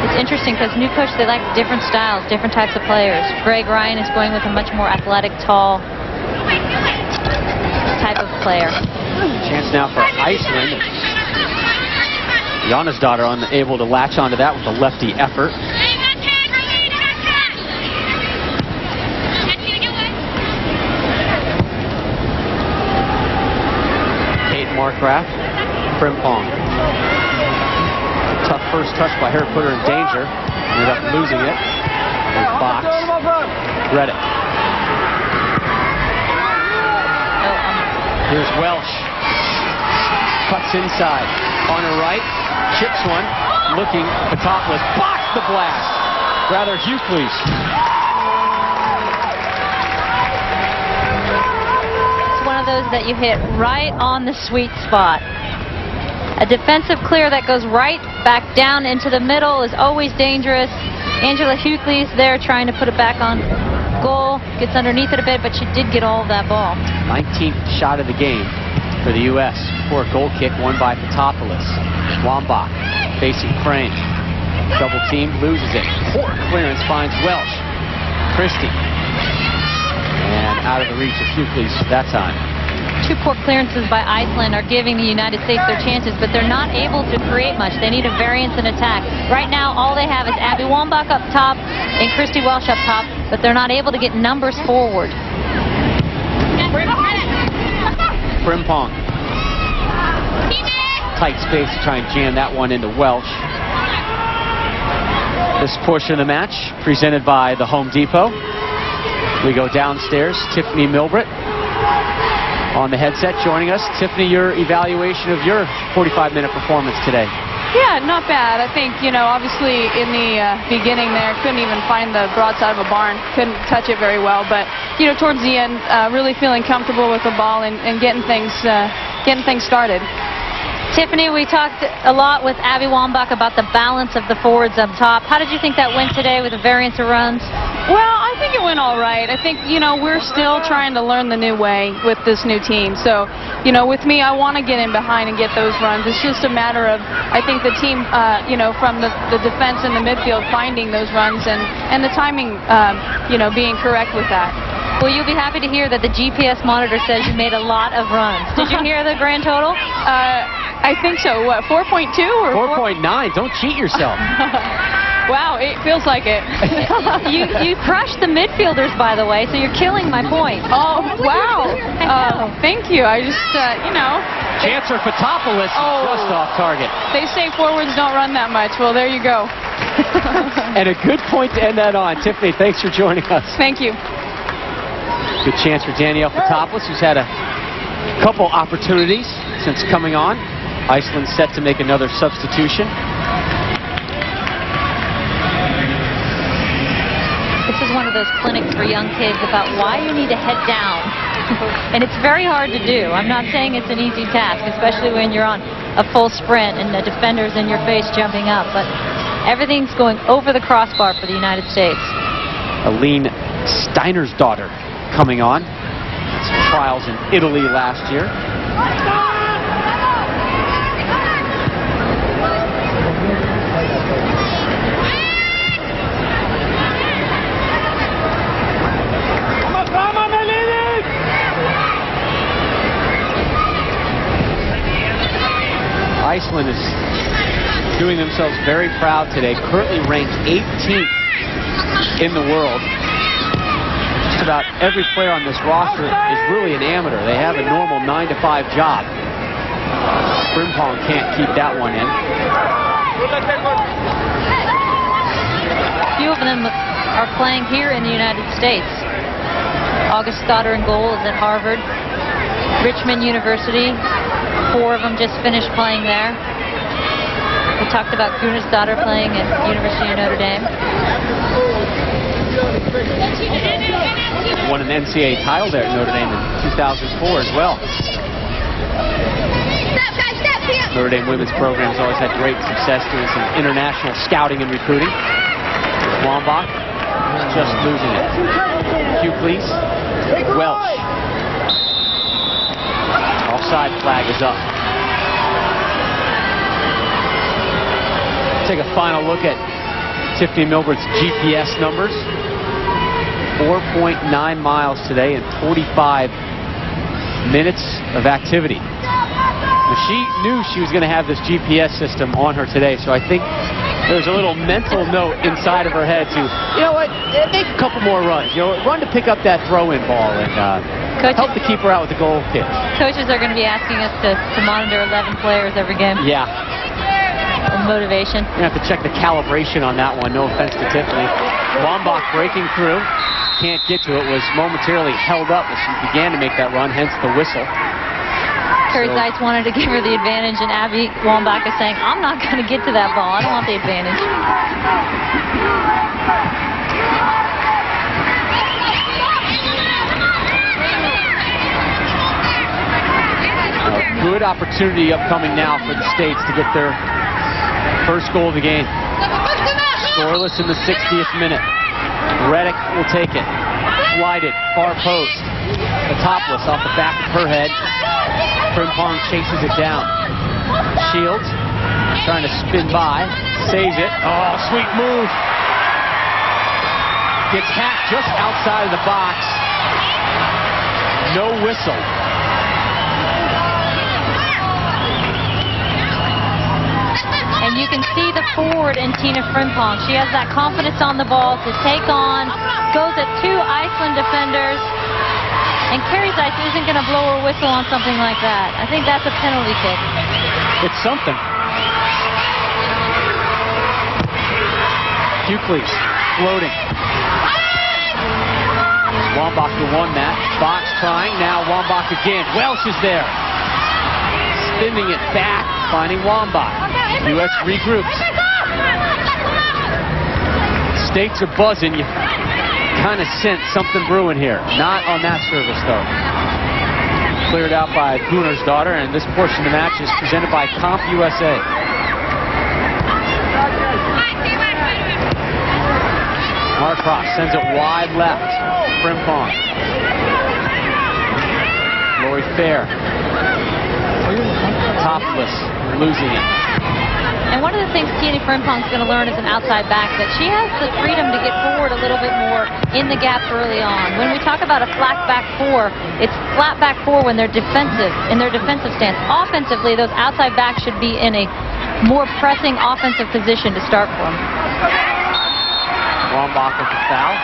it's interesting because new coach, they like different styles, different types of players. Greg Ryan is going with a much more athletic, tall type of player. Chance now for Iceland. Jana's daughter unable to latch onto that with a lefty effort. Kate Marcraft, Frimpong. Tough first touch by her, put her in danger. Ended up losing it. There's Fox. Reddick. Here's Welsh. Cuts inside. On her right. Chips one. Looking. Fotopoulos. Box the blast. Rather Hughley's. It's one of those that you hit right on the sweet spot. A defensive clear that goes right back down into the middle is always dangerous. Angela Hughley's there trying to put it back on goal. Gets underneath it a bit, but she did get all of that ball. 19th shot of the game for the U.S. for a goal kick won by Fotopoulos. Wambach facing Crane. Double team, loses it. Poor clearance finds Welsh. Christie. And out of the reach of Hughley's that time. 2 poor clearances by Iceland are giving the United States their chances, but they're not able to create much. They need a variance in attack. Right now, all they have is Abby Wambach up top and Christy Welsh up top, but they're not able to get numbers forward. Frimpong. Tight space to try and jam that one into Welsh. This portion of the match presented by the Home Depot. We go downstairs. Tiffany Milbrett on the headset joining us. Tiffany, your evaluation of your 45-minute performance today. Yeah, not bad. I think, obviously in the beginning there, couldn't even find the broadside of a barn. Couldn't touch it very well. But, towards the end, really feeling comfortable with the ball and getting things started. Tiffany, we talked a lot with Abby Wambach about the balance of the forwards up top. How did you think that went today with a variance of runs? Well, I think it went all right. I think, we're still trying to learn the new way with this new team. So, with me, I want to get in behind and get those runs. It's just a matter of, I think, the team, from the defense and the midfield finding those runs and the timing, being correct with that. Well, you'll be happy to hear that the GPS monitor says you made a lot of runs. Did you hear the grand total? I think so. What, 4.2 or 4.9? Don't cheat yourself. Wow, it feels like it. you crushed the midfielders, by the way, so you're killing my point. Oh, wow. Thank you. I just, Chancer Fotopoulos just off target. They say forwards don't run that much. Well, there you go. And a good point to end that on. Tiffany, thanks for joining us. Thank you. Good chance for Danielle Fotopoulos, who's had a couple opportunities since coming on. Iceland set to make another substitution. This is one of those clinics for young kids about why you need to head down. And it's very hard to do. I'm not saying it's an easy task, especially when you're on a full sprint and the defender's in your face jumping up. But everything's going over the crossbar for the United States. Aline Steiner's daughter coming on. Some trials in Italy last year. Iceland is doing themselves very proud today. Currently ranked 18th in the world. Just about every player on this roster is really an amateur. They have a normal 9-to-5 job. Frimpong can't keep that one in. A few of them are playing here in the United States. August Stoddard in goal is at Harvard. Richmond University, 4 of them just finished playing there. We talked about Kunis Stoddard playing at University of Notre Dame. Won an NCAA title there at Notre Dame in 2004 as well. Notre Dame women's programs always had great success doing some international scouting and recruiting. Wambach just losing it. Hughley's. Welsh. Offside flag is up. Take a final look at Tiffany Milbert's GPS numbers. 4.9 miles today and 45 minutes of activity. Now, she knew she was going to have this GPS system on her today, so I think there's a little mental note inside of her head to, make a couple more runs. Run to pick up that throw-in ball and help to keep her out with the goal kick. Coaches are going to be asking us to monitor 11 players every game. Yeah. Motivation. We're going to have to check the calibration on that one. No offense to Tiffany. Wambach breaking through. Can't get to it. Was momentarily held up as she began to make that run, hence the whistle. Carrie Zeitz wanted to give her the advantage, and Abby Wambach is saying, I'm not going to get to that ball. I don't want the advantage. A good opportunity upcoming now for the States to get their first goal of the game. Scoreless in the 60th minute. Reddick will take it. Slided, far post. Fotopoulos off the back of her head. Frimpong chases it down. Shields Trying to spin by. Saves it. Oh, sweet move. Gets hacked just outside of the box. No whistle. And you can see the forward in Tina Frimpong. She has that confidence on the ball to take on, goes at 2 Iceland defenders, and Carrie Zeiss isn't going to blow her whistle on something like that. I think that's a penalty kick. It's something. Hughley's floating. Wambach to one mat. Box trying. Now Wambach again. Welsh is there. Spinning it back. Finding Wambach. U.S. regroups. States are buzzing. You kind of sense something brewing here. Not on that service, though. Cleared out by Booner's daughter, and this portion of the match is presented by Comp USA. Marcross sends it wide left. Frimpong. Lori Fair. Topless, losing it. And one of the things Tina Frimpong's going to learn as an outside back, that she has the freedom to get forward a little bit more in the gap early on. When we talk about a flat back 4, it's flat back 4 when they're defensive, in their defensive stance. Offensively, those outside backs should be in a more pressing offensive position to start from. Wambach with the foul.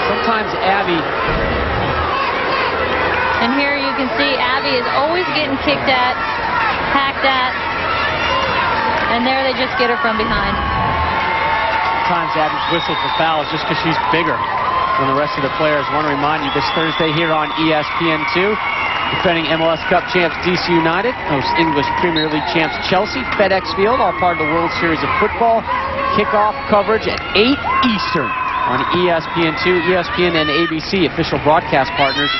Sometimes Abby. And here you can see Abby is always getting kicked at, hacked at, and there they just get her from behind. Sometimes Abby's whistled for fouls just because she's bigger than the rest of the players. I want to remind you this Thursday here on ESPN2, defending MLS Cup champs DC United hosts English Premier League champs Chelsea. FedEx Field, all part of the World Series of Football. Kickoff coverage at 8 Eastern on ESPN2, ESPN and ABC, official broadcast partners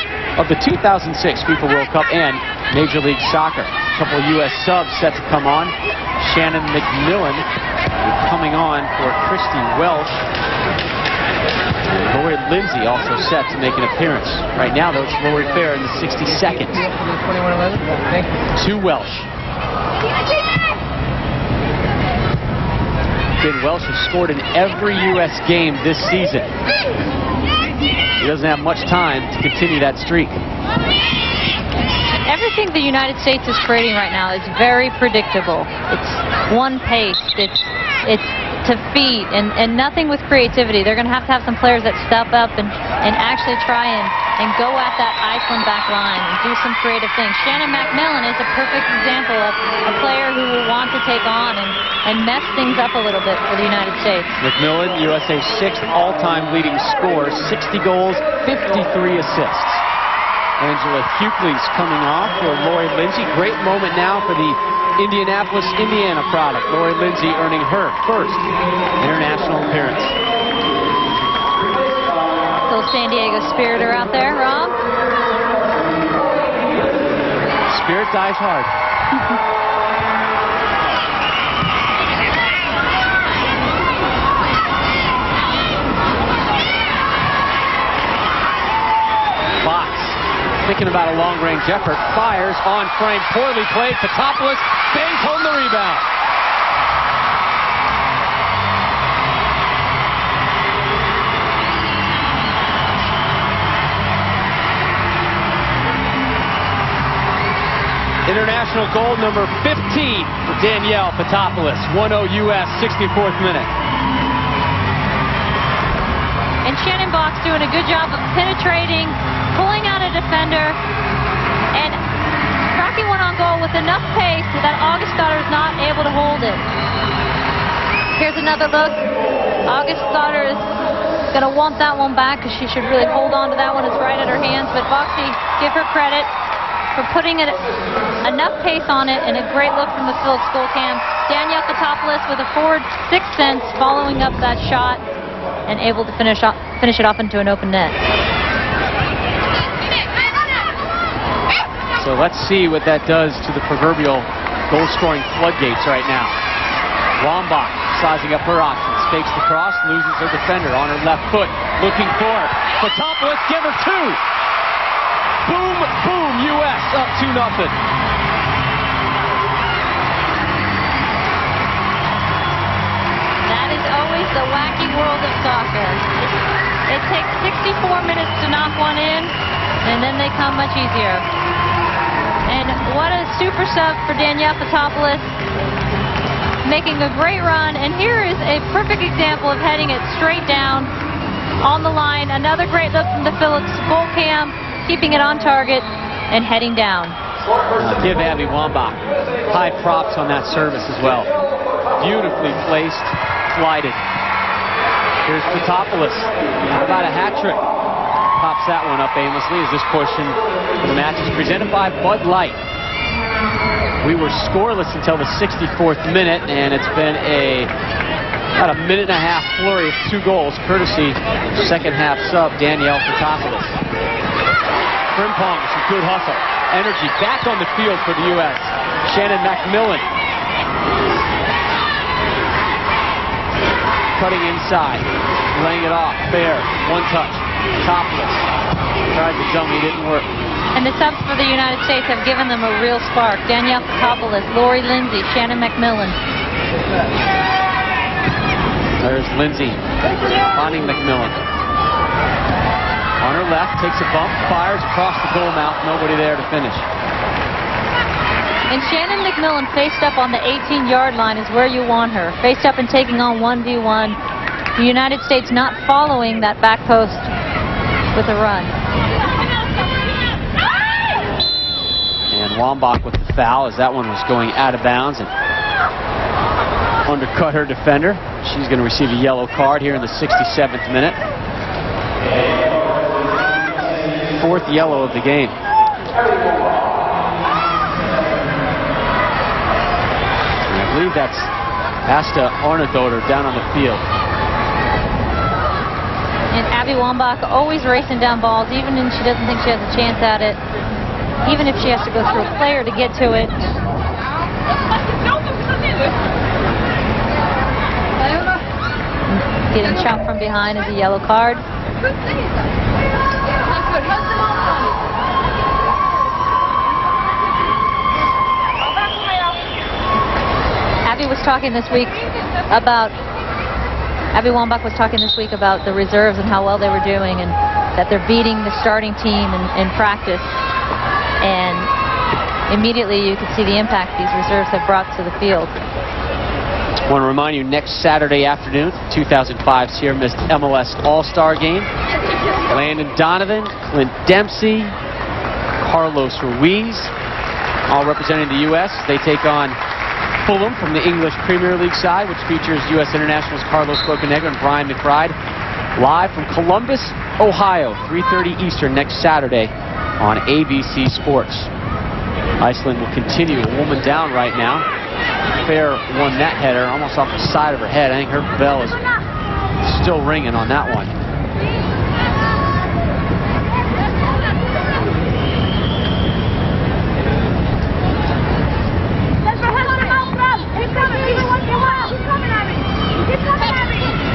of the 2006 FIFA World Cup and Major League Soccer. A couple of U.S. subs set to come on. Shannon McMillan coming on for Christy Welsh. And Lori Lindsay also set to make an appearance. Right now, though, it's Lori Fair in the 62nd. To Welsh. Ben Welsh has scored in every U.S. game this season. He doesn't have much time to continue that streak. Everything the United States is creating right now is very predictable. It's one-paced. It's to feet and nothing with creativity. They're going to have some players that step up and actually try and go at that Iceland back line and do some creative things. Shannon McMillan is a perfect example of a player who will want to take on and mess things up a little bit for the United States. McMillan, USA's 6th all-time leading scorer, 60 goals, 53 assists. Angela Hughley's coming off for Lori Lindsay. Great moment now for the Indianapolis, Indiana product. Lori Lindsay earning her first international appearance. Little San Diego Spiriter out there, Rob. Spirit dies hard. Fox thinking about a long-range effort. Fires on frame. Poorly played. Patopoulos. Bangs home the rebound. International goal number 15 for Danielle Patopoulos. 1-0 U.S. 64th minute. And Shannon Box doing a good job of penetrating, pulling out a defender, and cracking one on goal with enough pace that Augustsdotter is not able to hold it. Here's another look. Augustsdotter is going to want that one back because she should really hold on to that one. It's right at her hands, but Boxy, give her credit for putting enough pace on it, and a great look from the Phillips goal cam. Danielle Patopoulos with a forward sixth sense following up that shot and able to finish it off into an open net. So let's see what that does to the proverbial goal-scoring floodgates right now. Wambach sizing up her options. Fakes the cross, loses her defender on her left foot. Looking for Patopoulos, give her two. Boom, boom, U.S. U.S. up 2-0. That is always the wacky world of soccer. It takes 64 minutes to knock one in, and then they come much easier. And what a super sub for Danielle Fotopoulos, making a great run. And here is a perfect example of heading it straight down on the line. Another great look from the Phillips goal cam, keeping it on target and heading down. Give Abby Wambach high props on that service as well. Beautifully placed, slided. Here's Fotopoulos. How about a hat trick? Pops that one up aimlessly as this portion of the match is presented by Bud Light. We were scoreless until the 64th minute, and it's been about a minute and a half flurry of 2 goals, courtesy second half sub Danielle Fotopoulos. Frimpong with some good hustle. Energy back on the field for the U.S. Shannon McMillan. Cutting inside, laying it off, fair, one touch, Topless. Tried the dummy, didn't work. And the subs for the United States have given them a real spark. Danielle Fotopoulos, Lori Lindsay, Shannon McMillan. There's Lindsay, finding McMillan. On her left, takes a bump, fires across the goal mouth, nobody there to finish. And Shannon McMillan faced up on the 18-yard line is where you want her. Faced up and taking on 1v1. The United States not following that back post with a run. And Wambach with the foul as that one was going out of bounds and undercut her defender. She's going to receive a yellow card here in the 67th minute. 4th yellow of the game. And I believe that's Asta Arnaudotter down on the field. And Abby Wambach always racing down balls, even when she doesn't think she has a chance at it. Even if she has to go through a player to get to it. Getting chopped from behind is a yellow card. Abby Wambach was talking this week about the reserves and how well they were doing, and that they're beating the starting team in practice. And immediately you could see the impact these reserves have brought to the field. I want to remind you, next Saturday afternoon, 2005 Sierra Mist MLS All-Star Game. Landon Donovan, Clint Dempsey, Carlos Ruiz, all representing the U.S. They take on Fulham from the English Premier League side, which features U.S. internationals Carlos Bocanegra and Brian McBride. Live from Columbus, Ohio, 3:30 Eastern next Saturday on ABC Sports. Iceland will continue. A woman down right now. Fair won that header almost off the side of her head. I think her bell is still ringing on that one.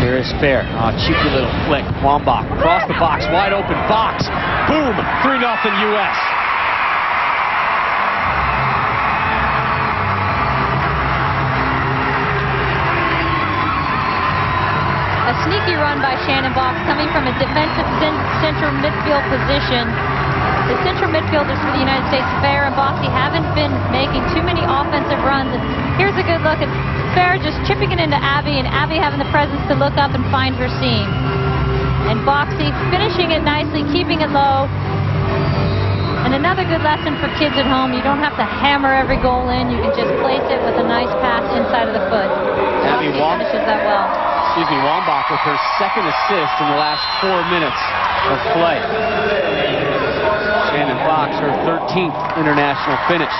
Here is fair. Oh, cheeky little flick. Wambach across the box, wide open box. Boom! 3-0 U.S. A sneaky run by Shannon Box coming from a defensive central midfield position. The central midfielders for the United States, Fair and Boxy, haven't been making too many offensive runs. And here's a good look at Fair just chipping it into Abby, and Abby having the presence to look up and find her seam. And Boxy finishing it nicely, keeping it low. And another good lesson for kids at home, you don't have to hammer every goal in. You can just place it with a nice pass inside of the foot. Abby finishes that well. Wambach with her second assist in the last 4 minutes of play. Shannon Box, her 13th international finish.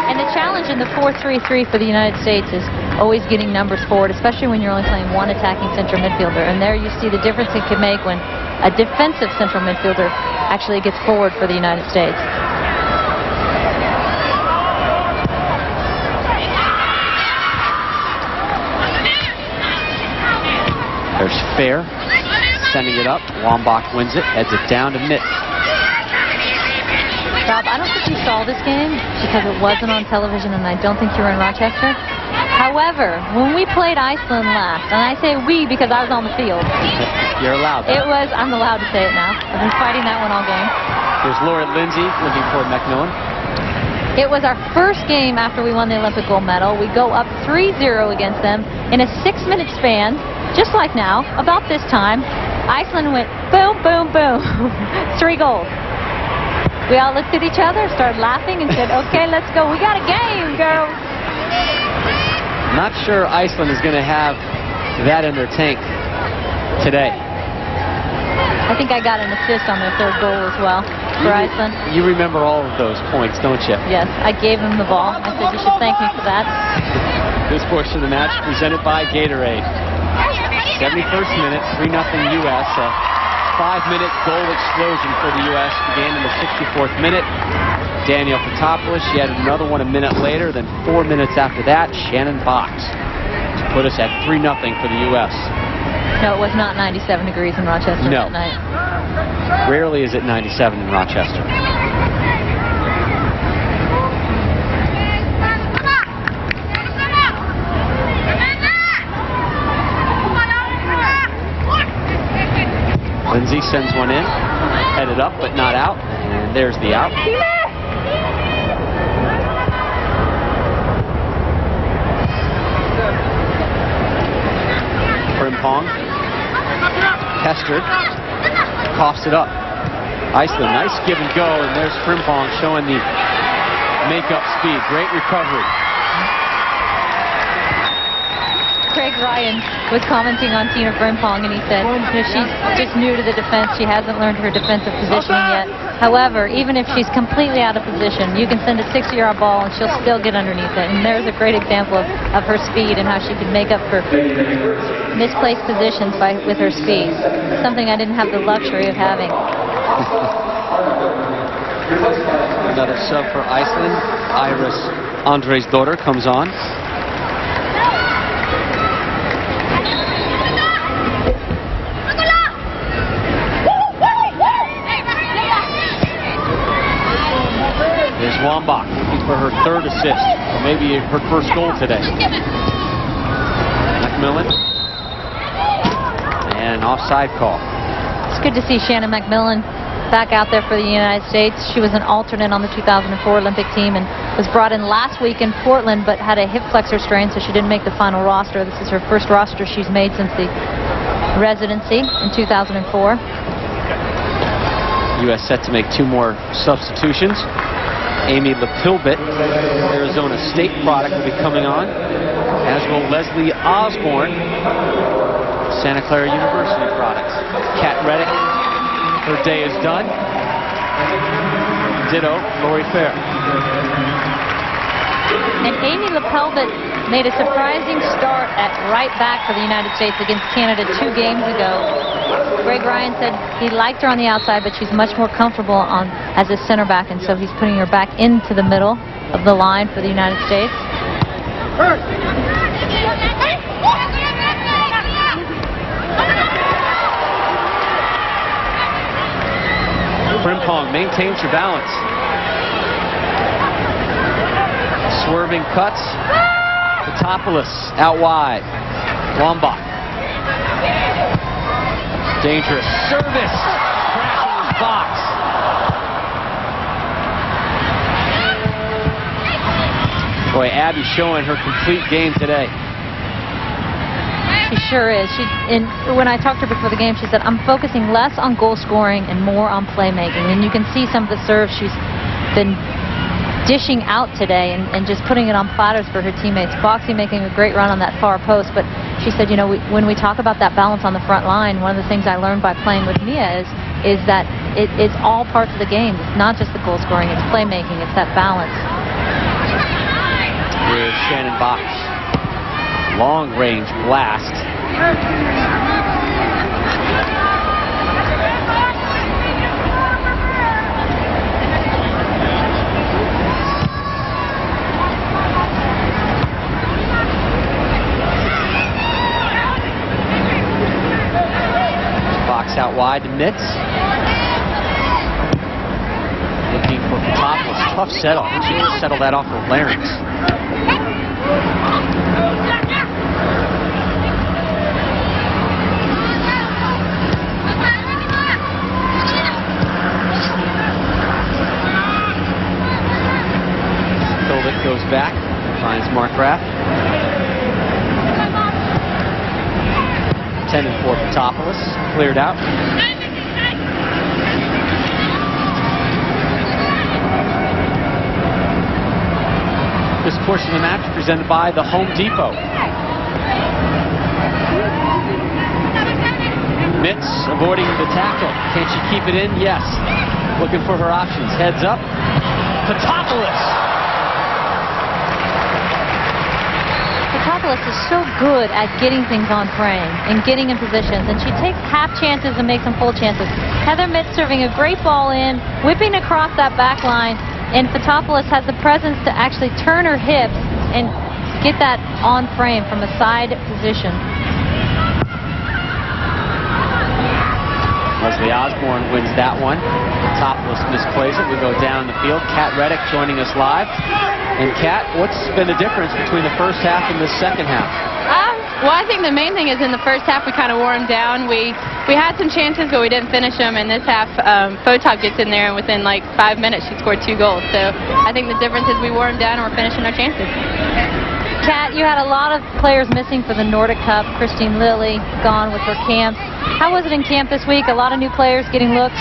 And the challenge in the 4-3-3 for the United States is always getting numbers forward, especially when you're only playing one attacking central midfielder. And there you see the difference it can make when a defensive central midfielder actually gets forward for the United States. There's Fair, sending it up. Wambach wins it, heads it down to Mitt. Rob, I don't think you saw this game because it wasn't on television, and I don't think you were in Rochester. However, when we played Iceland last, and I say we because I was on the field. You're allowed. I'm allowed to say it now. I've been fighting that one all game. There's Laura Lindsay looking for Macmillan. It was our first game after we won the Olympic gold medal. We go up 3-0 against them in a 6-minute span, just like now. About this time, Iceland went boom, boom, boom. 3 goals. We all looked at each other, started laughing, and said, okay, let's go. We got a game, girls. Not sure Iceland is going to have that in their tank today. I think I got an assist on their 3rd goal as well for Iceland. You remember all of those points, don't you? Yes, I gave him the ball. I said, you should thank me for that. This portion of the match presented by Gatorade. 71st minute, 3-0 U.S. A 5-minute goal explosion for the U.S. began in the 64th minute. Danielle Fotopoulos, she had another one a minute later. Then 4 minutes after that, Shannon Box to put us at 3-0 for the U.S. No, it was not 97 degrees in Rochester that night. Rarely is it 97 in Rochester. Lindsay sends one in, headed up but not out, and there's the out. Frimpong, pestered, coughs it up. Iceland, nice give and go, and there's Frimpong showing the make-up speed. Great recovery. Craig Ryan was commenting on Tina Frimpong, and he said, she's just new to the defense. She hasn't learned her defensive positioning yet. However, even if she's completely out of position, you can send a 60-yard ball, and she'll still get underneath it. And there's a great example of her speed and how she can make up for misplaced positions with her speed. Something I didn't have the luxury of having. Another sub for Iceland. Iris Andre's daughter comes on. There's Wambach looking for her 3rd assist, or maybe her 1st goal today. Macmillan. And offside call. It's good to see Shannon Macmillan back out there for the United States. She was an alternate on the 2004 Olympic team and was brought in last week in Portland, but had a hip flexor strain, so she didn't make the final roster. This is her 1st roster she's made since the residency in 2004. U.S. set to make 2 more substitutions. Amy Lepilbit, Arizona State product, will be coming on, as will Leslie Osborne, Santa Clara University product. Kat Reddick, her day is done. Ditto, Lori Fair. And Amy Lepilbit made a surprising start at right back for the United States against Canada 2 games ago. Greg Ryan said he liked her on the outside, but she's much more comfortable as a center back, and so he's putting her back into the middle of the line for the United States. Frimpong maintains her balance. Swerving cuts. Fotopoulos out wide. Wambach. Dangerous service. Crashing box. Boy, Abby showing her complete game today. She sure is. When I talked to her before the game, she said, I'm focusing less on goal scoring and more on playmaking. And you can see some of the serves she's been dishing out today and just putting it on platters for her teammates. Boxy making a great run on that far post, but she said, when we talk about that balance on the front line, one of the things I learned by playing with Mia is that it's all parts of the game. It's not just the goal scoring, it's playmaking, it's that balance. Here's Shannon Box. Long range blast. Box out wide to Mitz. Looking for Topless, tough settle. I think she can settle that off her larynx. Pilvic goes back, finds Mark Raff. 10-4 Patopoulos, cleared out. This portion of the match presented by the Home Depot. Mitz avoiding the tackle. Can she keep it in? Yes. Looking for her options. Heads up. Patopoulos. Patopoulos is so good at getting things on frame and getting in positions, and she takes half chances and makes them full chances. Heather Mitz serving a great ball in, whipping across that back line, and Patopoulos has the presence to actually turn her hips and get that on frame from a side position. Leslie Osborne wins that one. Patopoulos misplays it. We go down the field. Kat Reddick joining us live. And Kat, what's been the difference between the first half and the second half? Well, I think the main thing is in the first half we kind of wore them down. We had some chances, but we didn't finish them. And this half, Photog gets in there, and within like 5 minutes, she scored 2 goals. So I think the difference is we wore them down and we're finishing our chances. Kat, you had a lot of players missing for the Nordic Cup. Christine Lilly gone with her camps. How was it in camp this week? A lot of new players getting looks?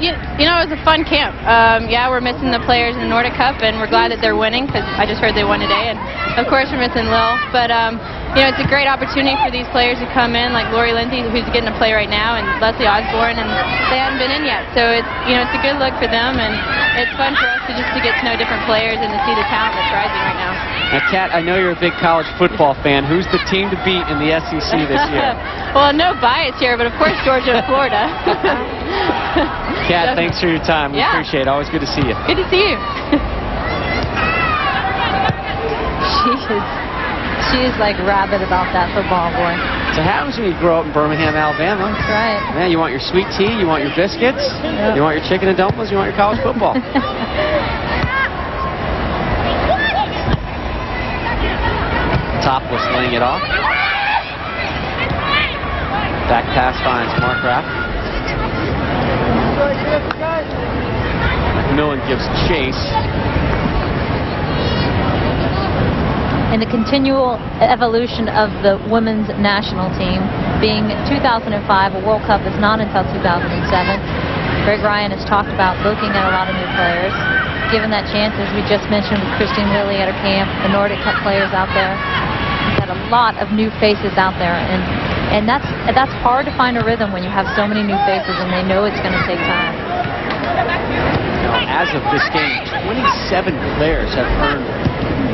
You know, it was a fun camp. Yeah, we're missing the players in the Nordic Cup, and we're glad that they're winning because I just heard they won today. And of course, we're missing Lil. But you know, it's a great opportunity for these players to come in, like Lori Lindsay, who's getting to play right now, and Leslie Osborne, and they haven't been in yet. So it's, you know, it's a good look for them, and it's fun for us to get to know different players and to see the talent that's rising right now. Now, Kat, I know you're a big college football fan. Who's the team to beat in the SEC this year? Well, no bias here, but of course Georgia and Florida. Kat, thanks for your time. We appreciate it. Always good to see you. Good to see you. She is like rabid about that football, boy. So happens when you grow up in Birmingham, Alabama. That's right. Man, you want your sweet tea, you want your biscuits, you want your chicken and dumplings, you want your college football. Topless laying it off. Back pass finds Mark Raff. Millen gives chase. And the continual evolution of the women's national team, being 2005, a World Cup is not until 2007. Greg Ryan has talked about looking at a lot of new players, given that chance, as we just mentioned with Christine Lilly at her camp, the Nordic Cup players out there. We've got a lot of new faces out there, and that's hard to find a rhythm when you have so many new faces and they know it's going to take time. Now, as of this game, 27 players have earned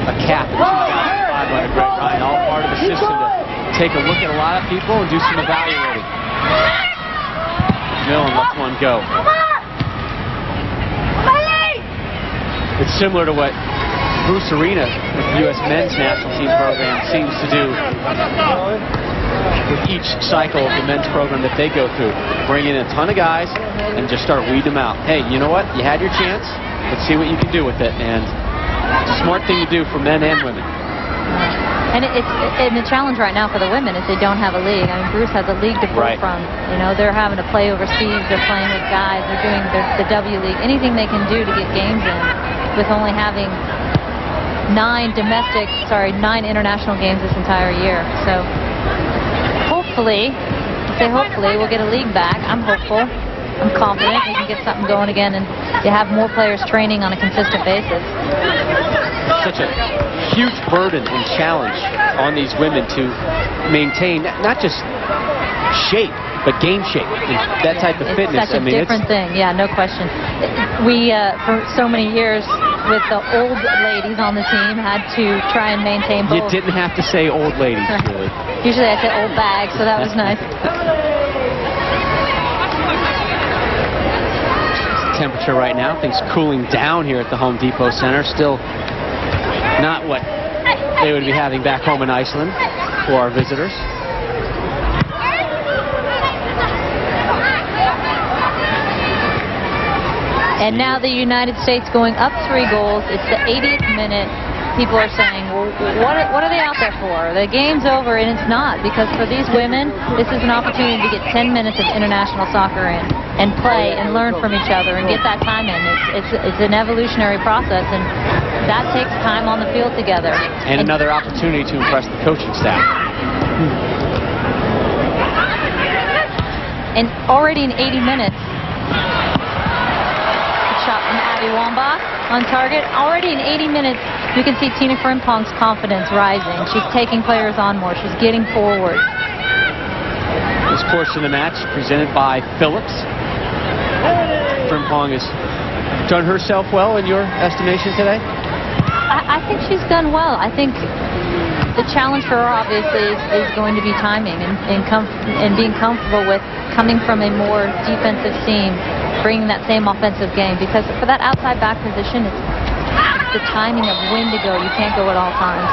a cap in 2005 under Greg Ryan, all part of the system to take a look at a lot of people and do some evaluating. Millen lets one go. It's similar to what Bruce Arena with the U.S. men's national team program seems to do with each cycle of the men's program that they go through. Bring in a ton of guys and just start weeding them out. Hey, you know what? You had your chance. Let's see what you can do with it. And it's a smart thing to do for men and women. And the challenge right now for the women is they don't have a league. I mean, Bruce has a league to pull from. You know, they're having to play overseas. They're playing with guys. They're doing the W League. Anything they can do to get games in with only having 9 international games this entire year. So hopefully we'll get a league back. I'm hopeful. I'm confident we can get something going again and to have more players training on a consistent basis. Such a huge burden and challenge on these women to maintain not just shape, but game shape, and that type of fitness. It's such a different thing. Yeah, no question. We, for so many years, with the old ladies on the team, had to try and maintain both. You didn't have to say old ladies, really. Usually I say old bags, so that was nice. Temperature right now, things cooling down here at the Home Depot Center. Still not what they would be having back home in Iceland for our visitors. And now the United States going up 3 goals. It's the 80th minute. People are saying, well, what are they out there for? The game's over, and it's not, because for these women, this is an opportunity to get 10 minutes of international soccer in and play and learn from each other and get that time in. It's an evolutionary process, and that takes time on the field together. And another opportunity to impress the coaching staff. And already in 80 minutes, a shot from Abby Wambach on target. Already in 80 minutes, you can see Tina Frimpong's confidence rising. She's taking players on more. She's getting forward. This portion of the match presented by Phillips. Frimpong has done herself well in your estimation today? I think she's done well. I think the challenge for her, obviously, is going to be timing and being comfortable with coming from a more defensive team, bringing that same offensive game. Because for that outside back position, it's the timing of when to go. You can't go at all times.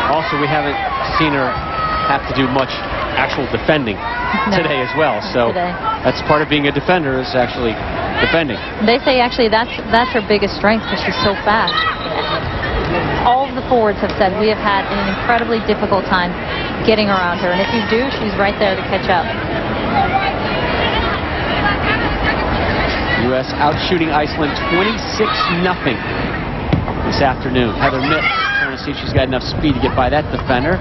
Also, we haven't seen her have to do much actual defending today as well. So that's part of being a defender, is actually defending. They say actually that's her biggest strength, because she's so fast. All of the forwards have said we have had an incredibly difficult time getting around her, and if you do, she's right there to catch up. U.S. outshooting Iceland 26-0 this afternoon. Heather Mitz trying to see if she's got enough speed to get by that defender.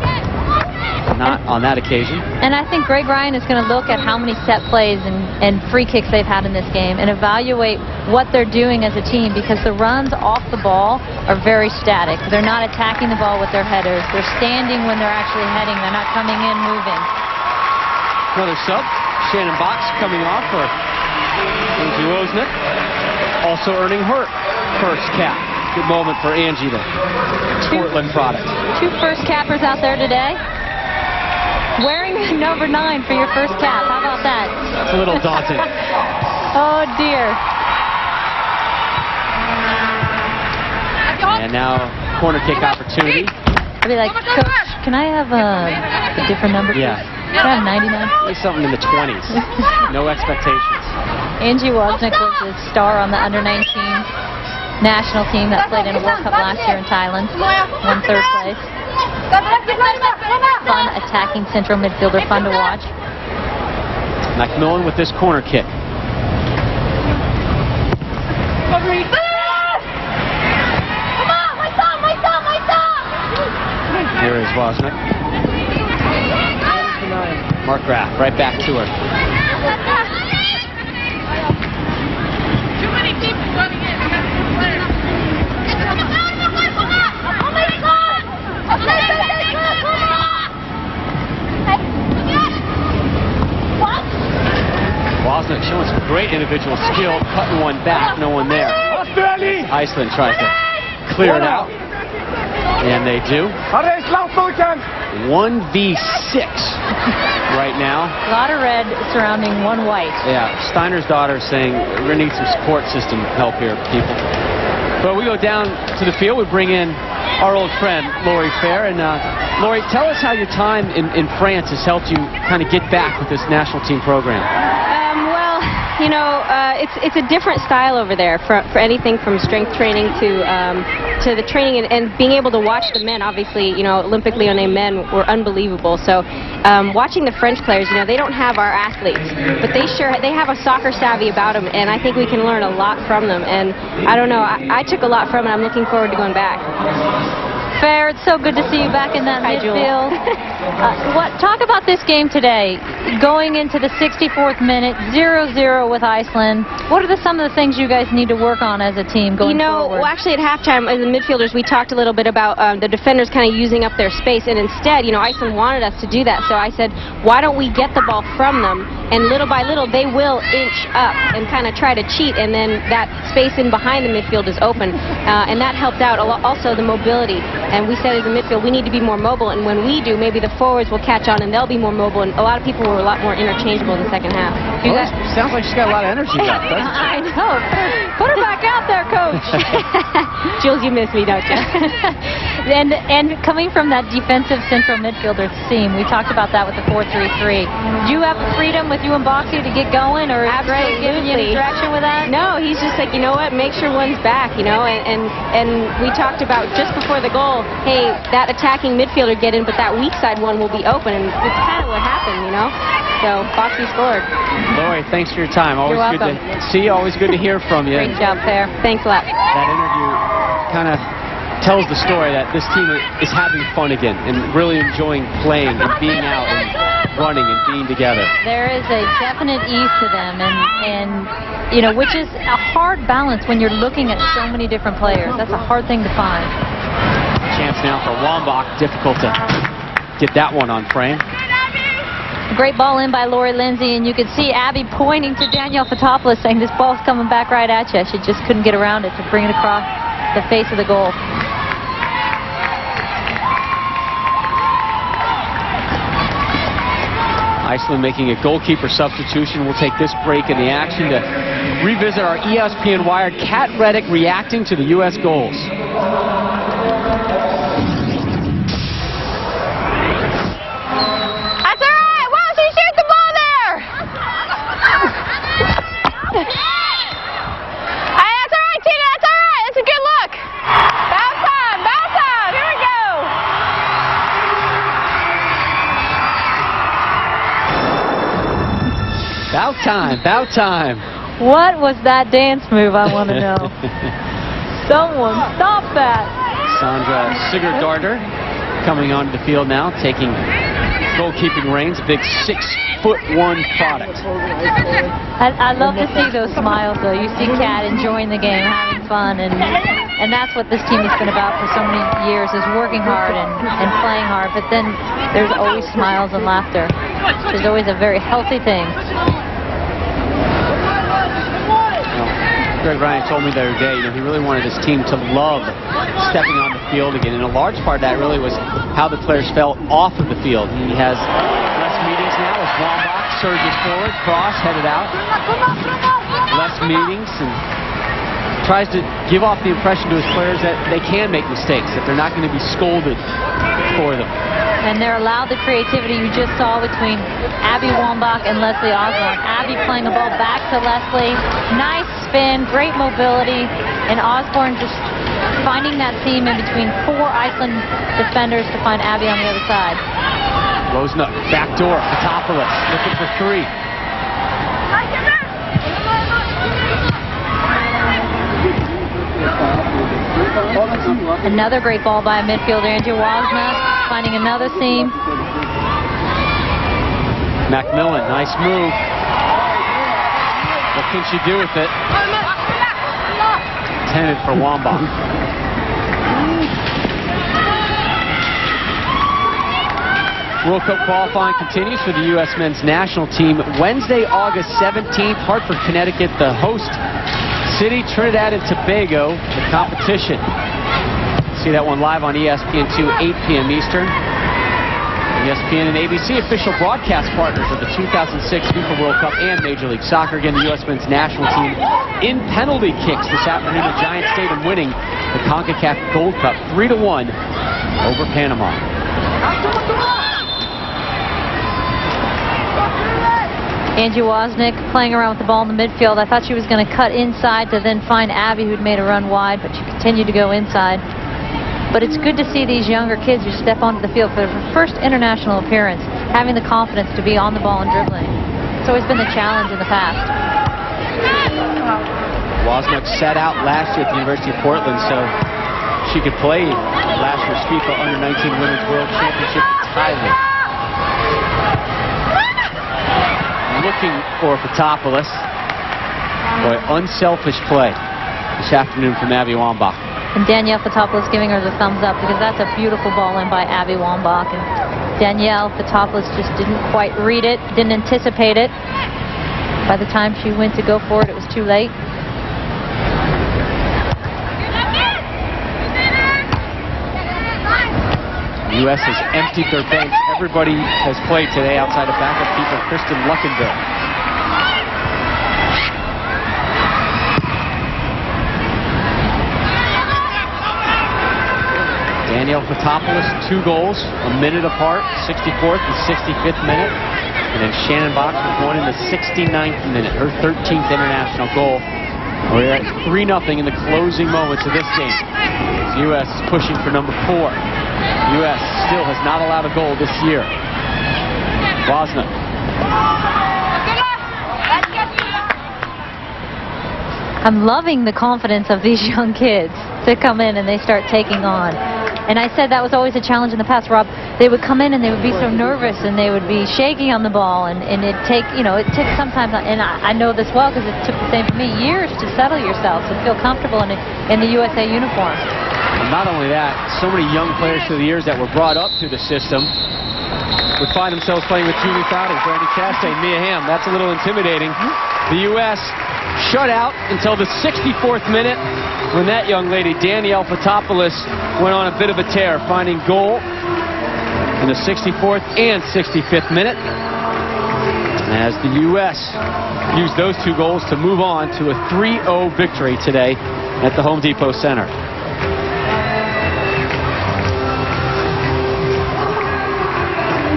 Not on that occasion. And I think Greg Ryan is going to look at how many set plays and free kicks they've had in this game and evaluate what they're doing as a team, because the runs off the ball are very static. They're not attacking the ball with their headers. They're standing when they're actually heading. They're not coming in moving. Another sub. Shannon Box coming off for Angie Wozniak. Also earning her first cap. Good moment for Angie, the Portland product. 2 first cappers out there today. Wearing number 9 for your first cap. How about that? That's a little daunting. Oh, dear. And now, corner kick opportunity. I'd be like, Coach, can I have a different number? Yeah. Can I have 99? Maybe something in the 20s. No expectations. Angie Wozniak was the star on the under-19 national team that played in a World Cup last year in Thailand. Won 3rd place. Fun attacking central midfielder, fun to watch. McMillan with this corner kick. Here is Wozniak. Mark Graff right back to her. Too many people running in. Wozniak showing some great individual skill, cutting one back, no one there. Iceland tries to clear it out, and they do. 1v6 right now. A lot of red surrounding one white. Yeah, Steiner's daughter saying, we're going to need some support system help here, people. But we go down to the field, we bring in our old friend, Lori Fair. And Lori, tell us how your time in France has helped you kind of get back with this national team program. Well, you know, it's a different style over there for anything from strength training to the training and being able to watch the men. Obviously, you know, Olympic Lyonnais men were unbelievable. So watching the French players, you know, they don't have our athletes, but they have a soccer savvy about them, and I think we can learn a lot from them. And I don't know, I took a lot from it. I'm looking forward to going back. Fair, it's so good to see you back in that midfield. Talk about this game today. Going into the 64th minute, 0-0 with Iceland. What are some of the things you guys need to work on as a team going forward? Well, actually at halftime, as the midfielders, we talked a little bit about the defenders kind of using up their space, and instead, you know, Iceland wanted us to do that. So I said, why don't we get the ball from them, and little by little, they will inch up and kind of try to cheat, and then that space in behind the midfield is open, and that helped out. Also, the mobility. And we said as a midfield, we need to be more mobile. And when we do, maybe the forwards will catch on and they'll be more mobile. And a lot of people were a lot more interchangeable in the second half. Well, sounds like she's got a lot of energy left, doesn't she? I know. Put her back out there, Coach. Jules, you miss me, don't you? and coming from that defensive central midfielder seam, we talked about that with the 4-3-3. Do you have the freedom with you and Boxy to get going, or is Greg giving you any direction with that? No, he's just like, you know what, make sure one's back, you know, and we talked about just before the goal, hey, that attacking midfielder get in, but that weak side one will be open, and it's kind of what happened, you know. So Boxy scored. Lori, thanks for your time. Always You're good welcome. to see you. Always good to hear from you. Great job there. Thanks a lot. That interview kind of tells the story that this team is having fun again and really enjoying playing and being out and running and being together. There is a definite ease to them, and you know, which is a hard balance when you're looking at so many different players. That's a hard thing to find. Chance now for Wambach. Difficult to get that one on frame. Great ball in by Lori Lindsay, and you could see Abby pointing to Danielle Fotopoulos saying this ball's coming back right at you. She just couldn't get around it to bring it across the face of the goal. Iceland making a goalkeeper substitution. We'll take this break in the action to revisit our ESPN Wired. Kat Reddick reacting to the U.S. goals. About time. What was that dance move, I want to know. Someone stop that. Sandra Sigurdarder coming onto the field now, taking goalkeeping reins. Big 6'1" product. I love to see those smiles, though. You see Kat enjoying the game, having fun, and that's what this team has been about for so many years, is working hard and playing hard. But then there's always smiles and laughter. It's always a very healthy thing. Greg Ryan told me the other day, he really wanted his team to love stepping on the field again, and a large part of that really was how the players felt off of the field. He has less meetings now as Wambach surges forward, cross headed out. Less meetings, and tries to give off the impression to his players that they can make mistakes, that they're not going to be scolded for them. And they're allowed the creativity you just saw between Abby Wambach and Leslie Osborne. Abby playing a ball back to Leslie. Nice spin, great mobility, and Osborne just finding that seam in between 4 Iceland defenders to find Abby on the other side. Lozna, back door, Fotopoulos, looking for 3. Another great ball by a midfielder, Angie Wozna, finding another seam. Macmillan, nice move. What can she do with it? Intended for Wambach. World Cup qualifying continues for the U.S. men's national team. Wednesday, August 17th, Hartford, Connecticut, the host city, Trinidad and Tobago, the competition. See that one live on ESPN2, 8 p.m. Eastern. ESPN and ABC, official broadcast partners of the 2006 FIFA World Cup and Major League Soccer. Again, the U.S. men's national team in penalty kicks this afternoon at Giant Stadium, winning the CONCACAF Gold Cup 3-1 over Panama. Angie Wozniak playing around with the ball in the midfield. I thought she was going to cut inside to then find Abby, who'd made a run wide, but she continued to go inside. But it's good to see these younger kids who step onto the field for their first international appearance, having the confidence to be on the ball and dribbling. It's always been the challenge in the past. Wozniak sat out last year at the University of Portland, so she could play last year's FIFA Under-19 Women's World Championship in Thailand. Looking for Fotopoulos. Boy, unselfish play this afternoon from Abby Wambach. And Danielle Fotopoulos giving her the thumbs up, because that's a beautiful ball in by Abby Wambach. And Danielle Fotopoulos just didn't quite read it, didn't anticipate it. By the time she went to go for it, it was too late. The U.S. has emptied their bench. Everybody has played today outside of backup keeper Kristen Luckenbill. Danielle Fotopoulos, 2 goals, a minute apart, 64th and 65th minute. And then Shannon Box with one in the 69th minute, her 13th international goal. We're at 3-0 in the closing moments of this game. The U.S. is pushing for number 4. The U.S. still has not allowed a goal this year. Wozniak. I'm loving the confidence of these young kids to come in and they start taking on. And I said that was always a challenge in the past, Rob. They would come in and they would be so nervous and they would be shaking on the ball, and it take, it took sometimes, and I know this well because it took the same for me, years to settle yourself, to feel comfortable in the USA uniform. And not only that, so many young players through the years that were brought up through the system would find themselves playing with Julie Fowdy, Brandy Chastain, Mia Hamm. That's a little intimidating. The U.S. shut out until the 64th minute when that young lady, Danielle Fotopoulos, went on a bit of a tear, finding goal in the 64th and 65th minute. As the U.S. used those 2 goals to move on to a 3-0 victory today at the Home Depot Center.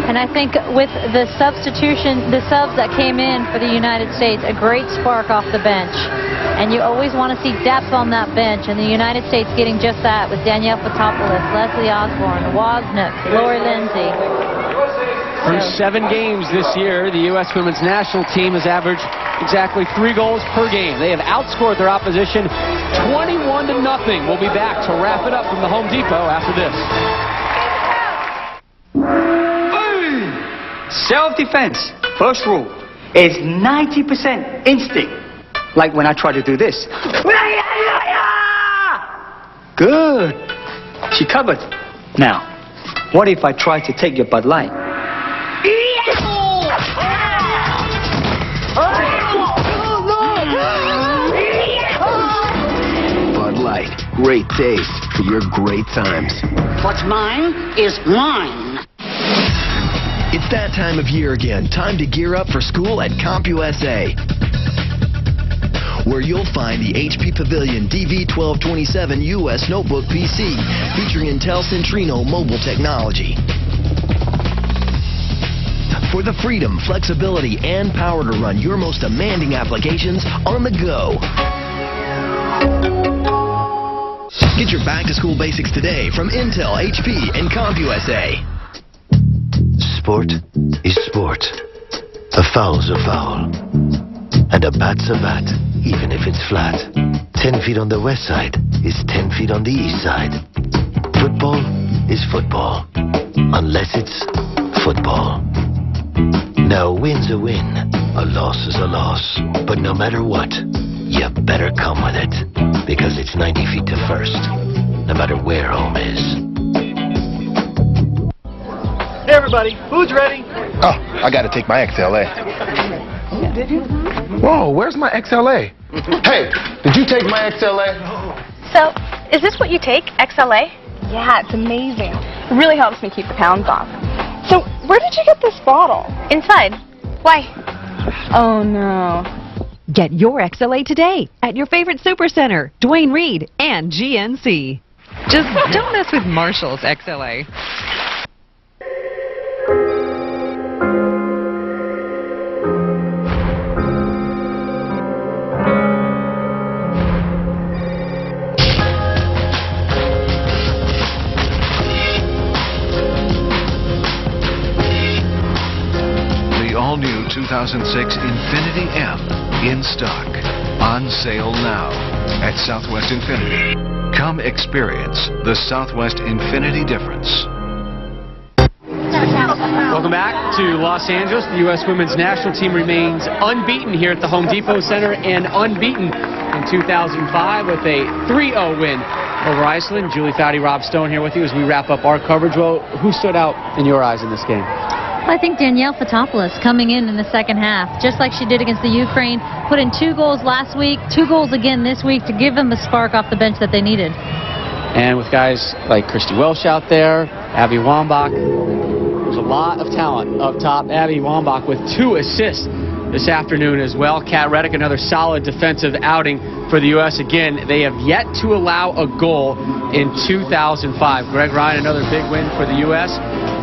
And I think with the substitution, the subs that came in for the United States, a great spark off the bench. And you always want to see depth on that bench, and the United States getting just that with Danielle Fotopoulos, Leslie Osborne, Wozniak, Lori Lindsay. Through 7 games this year, the U.S. women's national team has averaged exactly 3 goals per game. They have outscored their opposition 21-0. We'll be back to wrap it up from the Home Depot after this. Self-defense, first rule, is 90% instinct. Like when I try to do this. Good. She covered. Now, what if I try to take your Bud Light? Bud Light, great taste for your great times. What's mine is mine. It's that time of year again. Time to gear up for school at CompUSA, where you'll find the HP Pavilion DV1227 US Notebook PC featuring Intel Centrino mobile technology. For the freedom, flexibility, and power to run your most demanding applications on the go. Get your back-to-school basics today from Intel, HP, and CompUSA. Sport is sport. A foul's a foul. And a bat's a bat, even if it's flat. 10 feet on the west side is 10 feet on the east side. Football is football, unless it's football. Now, a win's a win, a loss is a loss. But no matter what, you better come with it, because it's 90 feet to first, no matter where home is. Hey everybody, who's ready? Oh, I gotta take my XLA. Did you? Whoa, where's my XLA? Hey, did you take my XLA? So, is this what you take, XLA? Yeah, it's amazing. It really helps me keep the pounds off. So, where did you get this bottle? Inside. Why? Oh no. Get your XLA today at your favorite supercenter, Dwayne Reed and GNC. Just don't mess with Marshall's XLA. All-new 2006 Infiniti M in stock. On sale now at Southwest Infiniti. Come experience the Southwest Infiniti difference. Welcome back to Los Angeles. The U.S. women's national team remains unbeaten here at the Home Depot Center and unbeaten in 2005 with a 3-0 win over Iceland. Julie Fowdy, Rob Stone here with you as we wrap up our coverage. Well, who stood out in your eyes in this game? I think Danielle Fotopoulos coming in the second half, just like she did against the Ukraine, put in 2 goals last week, 2 goals again this week to give them the spark off the bench that they needed. And with guys like Christy Welsh out there, Abby Wambach, there's a lot of talent up top. Abby Wambach with 2 assists this afternoon as well. Kat Reddick, another solid defensive outing for the U.S. Again, they have yet to allow a goal in 2005. Greg Ryan, another big win for the U.S.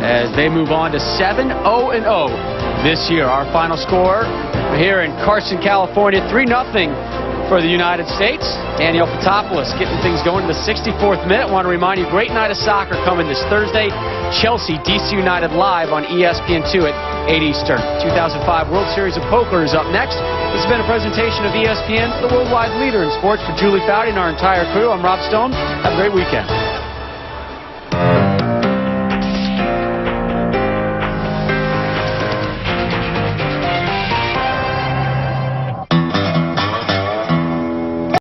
as they move on to 7-0-0 this year. Our final score here in Carson, California, 3-0 for the United States. Daniel Fotopoulos getting things going in the 64th minute. Want to remind you, great night of soccer coming this Thursday. Chelsea, DC United live on ESPN2 at 8 Eastern. 2005 World Series of Poker is up next. This has been a presentation of ESPN, the worldwide leader in sports. For Julie Foudy and our entire crew, I'm Rob Stone. Have a great weekend.